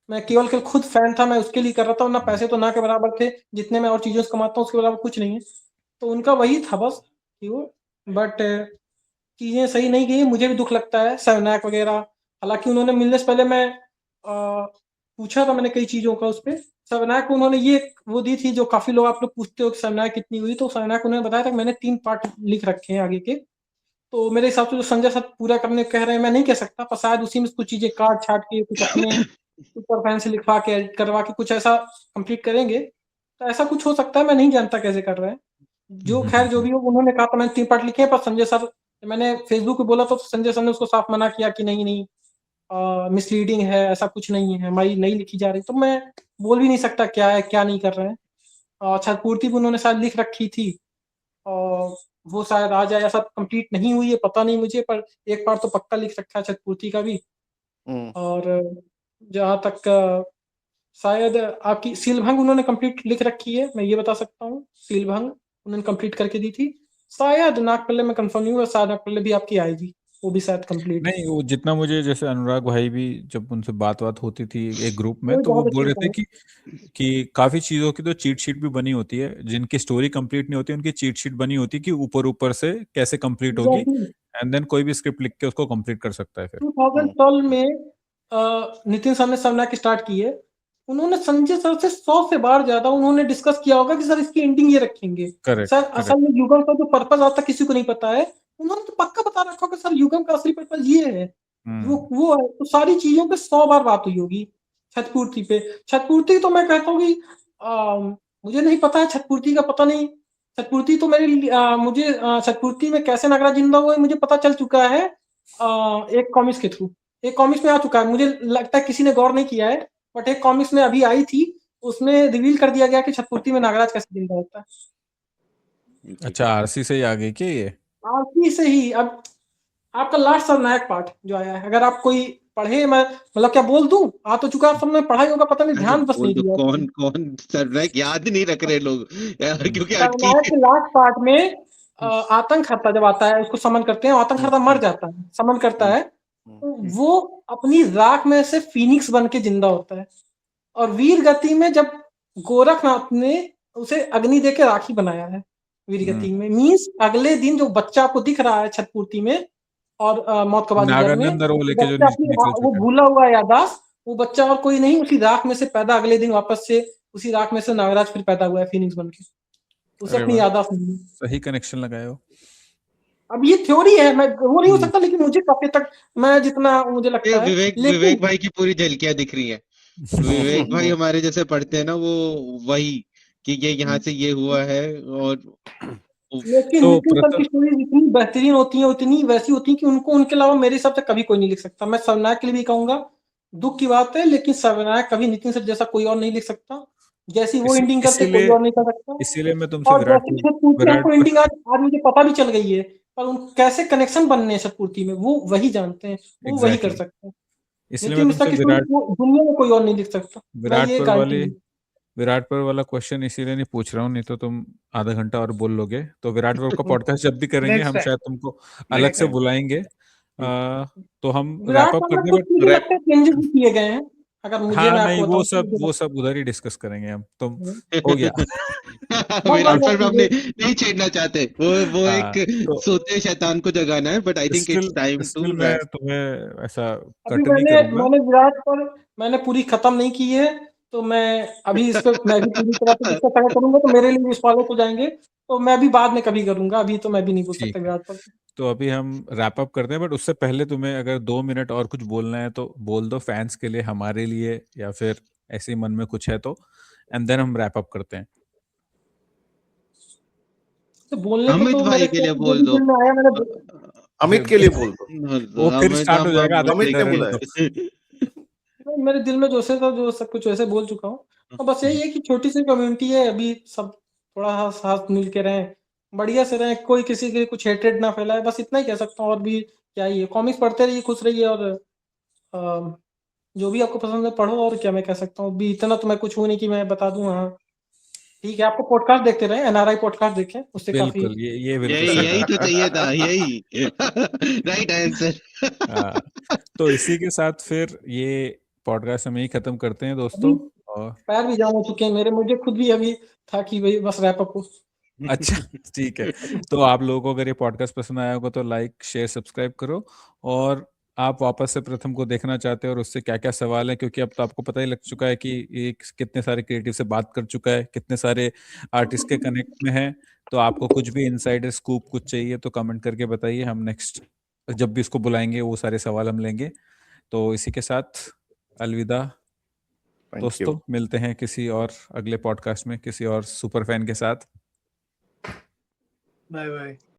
मैं केवल खुद फैन था, मैं उसके लिए कर रहा था, और ना पैसे तो ना के बराबर थे जितने मैं और चीजों से कमाता हूँ उसके बराबर कुछ नहीं है। तो उनका वही था बस कि वो, बट चीजें सही नहीं गई, मुझे भी दुख लगता है, सरनाक वगैरह। हालांकि उन्होंने मिलने से पहले मैं पूछा था मैंने कई चीजों का उस पर, सरनाक को उन्होंने ये वो दी थी जो काफी लोग आप लोग पूछते हो कि सरनाक कितनी हुई, तो सरनाक उन्होंने बताया था कि मैंने 3 पार्ट लिख रखे हैं आगे के। तो मेरे हिसाब से जो संजय सर पूरा करने कह रहे हैं मैं नहीं कह सकता, पर शायद उसी में कुछ चीजें काट छाट के कुछ अपने सुपर फैन से लिखवा के एडिट करवा के कुछ ऐसा कंप्लीट करेंगे, तो ऐसा कुछ हो सकता है, मैं नहीं जानता कैसे कर रहे हैं। जो खैर जो भी हो, उन्होंने कहा था मैंने 3 पार्ट लिखे हैं, पर संजय सर, मैंने फेसबुक पे बोला तो संजय सर ने उसको साफ मना किया कि नहीं नहीं, मिसलीडिंग है, ऐसा कुछ नहीं है, हमारी नहीं लिखी जा रही। तो मैं बोल भी नहीं सकता क्या है क्या नहीं कर रहे हैं। छठपूर्ति भी उन्होंने शायद लिख रखी थी, और वो शायद आ जाए, ऐसा कंप्लीट नहीं हुई है पता नहीं मुझे, पर एक बार तो पक्का लिख रखा है छठपूर्ति का भी। और जहाँ तक शायद आपकी सीलभंग उन्होंने कंप्लीट लिख रखी है, मैं ये बता सकता हूँ, सीलभंग उन्होंने कंप्लीट करके दी थी। शायद नागपल्ले में कंफर्म नहीं हुआ, शायद नागपल्ले भी आपकी आएगी, वो भी शायद कंप्लीट। नहीं, वो जितना मुझे, जैसे अनुराग भाई भी जब उनसे बात होती थी एक ग्रुप में, वो भी तो वो बहुत बोल अच्छे रहे थे इंसान है। कि काफी चीजों की तो चीट शीट भी बनी होती है, जिनकी स्टोरी कंप्लीट नहीं होती उनकी चीट शीट बनी होती है कि ऊपर ऊपर से कैसे कंप्लीट होगी, Exactly. एंड देन कोई भी स्क्रिप्ट लिख के उसको कंप्लीट कर सकता है फिर। 2012 में नितिन सर ने सरनाक स्टार्ट की है, उन्होंने संजय सर से 100 से बार ज्यादा उन्होंने डिस्कस किया होगा कि सर इसकी एंडिंग ये रखेंगे, करेक्ट सर करेक्ट। असल में युगम का जो पर्पस आज तक किसी को नहीं पता है, उन्होंने तो पक्का बता रखा होगा सर युगम का असली पर्पस ये है, वो है। तो सारी चीजों पे 100 बार बात हुई होगी। छठपूर्ति पे, छठपूर्ति तो मैं कहता हूँ कि मुझे नहीं पता है छठपूर्ति का, पता नहीं छठपूर्ति तो मुझे छठपूर्ति में कैसे नागराज जिंदा हुआ मुझे पता चल चुका है, एक कॉमिक्स के थ्रू, एक कॉमिक्स में आ चुका है, मुझे लगता है किसी ने गौर नहीं किया है, बट एक कॉमिक्स में अभी आई थी, उसमें रिवील कर दिया गया कि छठपूर्ति में नागराज कैसे जिंदा होता है। अच्छा, आरसी से ही आ गई क्या ये? आरसी से ही। अब आपका लास्ट सर्वनायक पार्ट जो आया है, अगर आप कोई पढ़े, मैं मतलब क्या बोल दूं, आ तो चुका, सबने पढ़ा ही होगा, पता नहीं, अरे ध्यान बस बोल नहीं दो, दिया। कौन कौन सर्वनायक याद नहीं रख रहे लोग यार, क्योंकि अटकी सर्वनायक के लास्ट पार्ट में आतंक हरता जब आता है, उसको समन करते हैं, आतंक हरता मर जाता है, समन करता है, तो वो अपनी राख में से फीनिक्स बन के जिंदा होता है। और वीर गति में जब गोरखनाथ ने उसे अग्नि दे के राखी बनाया है वीर गति में, मीन्स अगले दिन जो बच्चा आपको दिख रहा है छठपूर्ति में और मौत का बाजीगर में, नागानंद वो लेके जो बच्चा अपनी निकल वो चुका है। भूला हुआ यादाश्त, वो बच्चा और कोई नहीं, उसी राख में से पैदा, अगले दिन वापस से उसी राख में से नागराज फिर पैदा हुआ है फीनिक्स बन के, उसे अरे अपनी वाह, यादाश्त नहीं है। सही कनेक्शन लगाए हो। अब ये थ्योरी है, मैं वो नहीं हो सकता, लेकिन मुझे काफी तक, मैं जितना मुझे ये लगता है, विवेक लेकिन विवेक भाई की पूरी झलकियां दिख रही है। विवेक भाई हमारे जैसे पढ़ते हैं ना, वो वही कि ये यहाँ से ये हुआ है, और लेकिन तो नितिन सर की प्रथम स्टोरीज इतनी बेहतरीन होती हैं, इतनी वैसी होती हैं कि उनको, उनके अलावा मेरे हिसाब से कभी कोई नहीं लिख सकता। मैं सर्वनायक के लिए भी कहूंगा, दुख की बात है, लेकिन सर्वनायक कभी नितिन सर जैसा कोई और नहीं लिख सकता, जैसी वो एंडिंग करते कोई और नहीं कर सकता। इसीलिए मैं तुमसे और जैसे छठपूर्ति आपको एंडिंग आज मुझे पता भी चल गई है, पर उन कैसे कनेक्शन बनने हैं छठपूर्ति में, वो वही जानते हैं, वो वही कर एग्जैक्टली सकते हैं। इसलिए मैं नितिन मिश्रा तुमसे की स्टोरी दुनिया में कोई और नहीं लिख सकता, मैं ये गारंटी। विराटपुर वाला क्वेश्चन इसीलिए नहीं पूछ रहा हूँ, नहीं तो तुम आधा घंटा और बोल लोगे। तो विराटपुर का पॉडकास्ट जब भी करेंगे Next हम time. शायद तुमको अलग से बुलाएंगे। तो हम विराट रैप अप में करते कुछ मुझे लगता है चेंजेस भी किए गए हैं, अगर मुझे, हाँ मैं नहीं, आपको वो बताऊं सब उधर ही डिस्कस करेंगे हम। तुम हो गया। विराट पर हमने नहीं छेड़ना चाहते, वो हाँ, एक तो सोते शैतान को जगाना है, but I think still it's time to still मैं तुम्हें ऐसा अभी कट नहीं करूंगा। मैंने विराट पर मैंने पूरी खत्म नहीं की है, तो मैं अभी इस पे मैं भी पूरी तरह से डिस्कस अगर करूंगा तो मेरे लिए भी स्पॉइलर हो जाएंगे, तो मैं भी बाद में कभी करूंगा, अभी तो मैं भी नहीं बोल ठीक सकता है, विराट पर। तो अभी हम रैप अप करते हैं, बट उससे पहले तुम्हें अगर 2 मिनट और कुछ बोलना है तो बोल दो, फैंस के लिए, हमारे लिए, या फिर ऐसे ही मन में कुछ है तो, एंड देन हम रैप अप करते हैं। तो बोलने को अमित तो भाई मेरे के लिए जो बोल भी दो। दिल में आया मैंने अमित के लिए बोल दो। वो फिर अमित स्टार्ट हो जाएगा आधा अमित घंटा ने रहने बोला है। दो। मेरे दिल में जो से था, जो सब कुछ वैसे बोल चुका हूँ। तो बस यही है कि छोटी सी कम्युनिटी है, अभी सब थोड़ा साथ मिल के रहें, बढ़िया से रहें, कोई किसी के कुछ हेट्रेड ना फैलाए, बस इतना ही कह सकता हूँ। और भी क्या ही है, कॉमिक्स पढ़ते रहिए, खुश रहिए, और जो भी आपको पसंद है पढ़ो, और क्या मैं कह सकता हूँ, भी इतना तो मैं कुछ हूँ नहीं कि मैं बता दूं। हाँ ठीक है, आपको पॉडकास्ट देखते रहे, एनआरआई पॉडकास्ट देखें, उससे काफी बिल्कुल, ये बिल्कुल यही सही यही तो बात चाहिए था, यही राइट आंसर। है। तो इसी के साथ फिर ये पॉडकास्ट हम यही खत्म करते हैं अभी दोस्तों। और पैर भी जाम हो चुके हैं मेरे, मुझे खुद भी अभी था कि भाई बस रैप अप हो। अच्छा ठीक है, तो आप लोगों को अगर ये पॉडकास्ट पसंद आया होगा तो लाइक शेयर सब्सक्राइब करो। और आप वापस से प्रथम को देखना चाहते हो और उससे क्या क्या सवाल है, क्योंकि अब तो आपको पता ही लग चुका है कि ये कितने सारे क्रिएटिव से बात कर चुका है, कितने सारे आर्टिस्ट के कनेक्ट में है। तो आपको कुछ भी इनसाइडर स्कूप कुछ चाहिए तो कमेंट करके बताइए, हम नेक्स्ट जब भी इसको बुलाएंगे वो सारे सवाल हम लेंगे। तो इसी के साथ अलविदा थैंक दोस्तों, यू। मिलते हैं किसी और अगले पॉडकास्ट में किसी और सुपर फैन के साथ। Bye bye.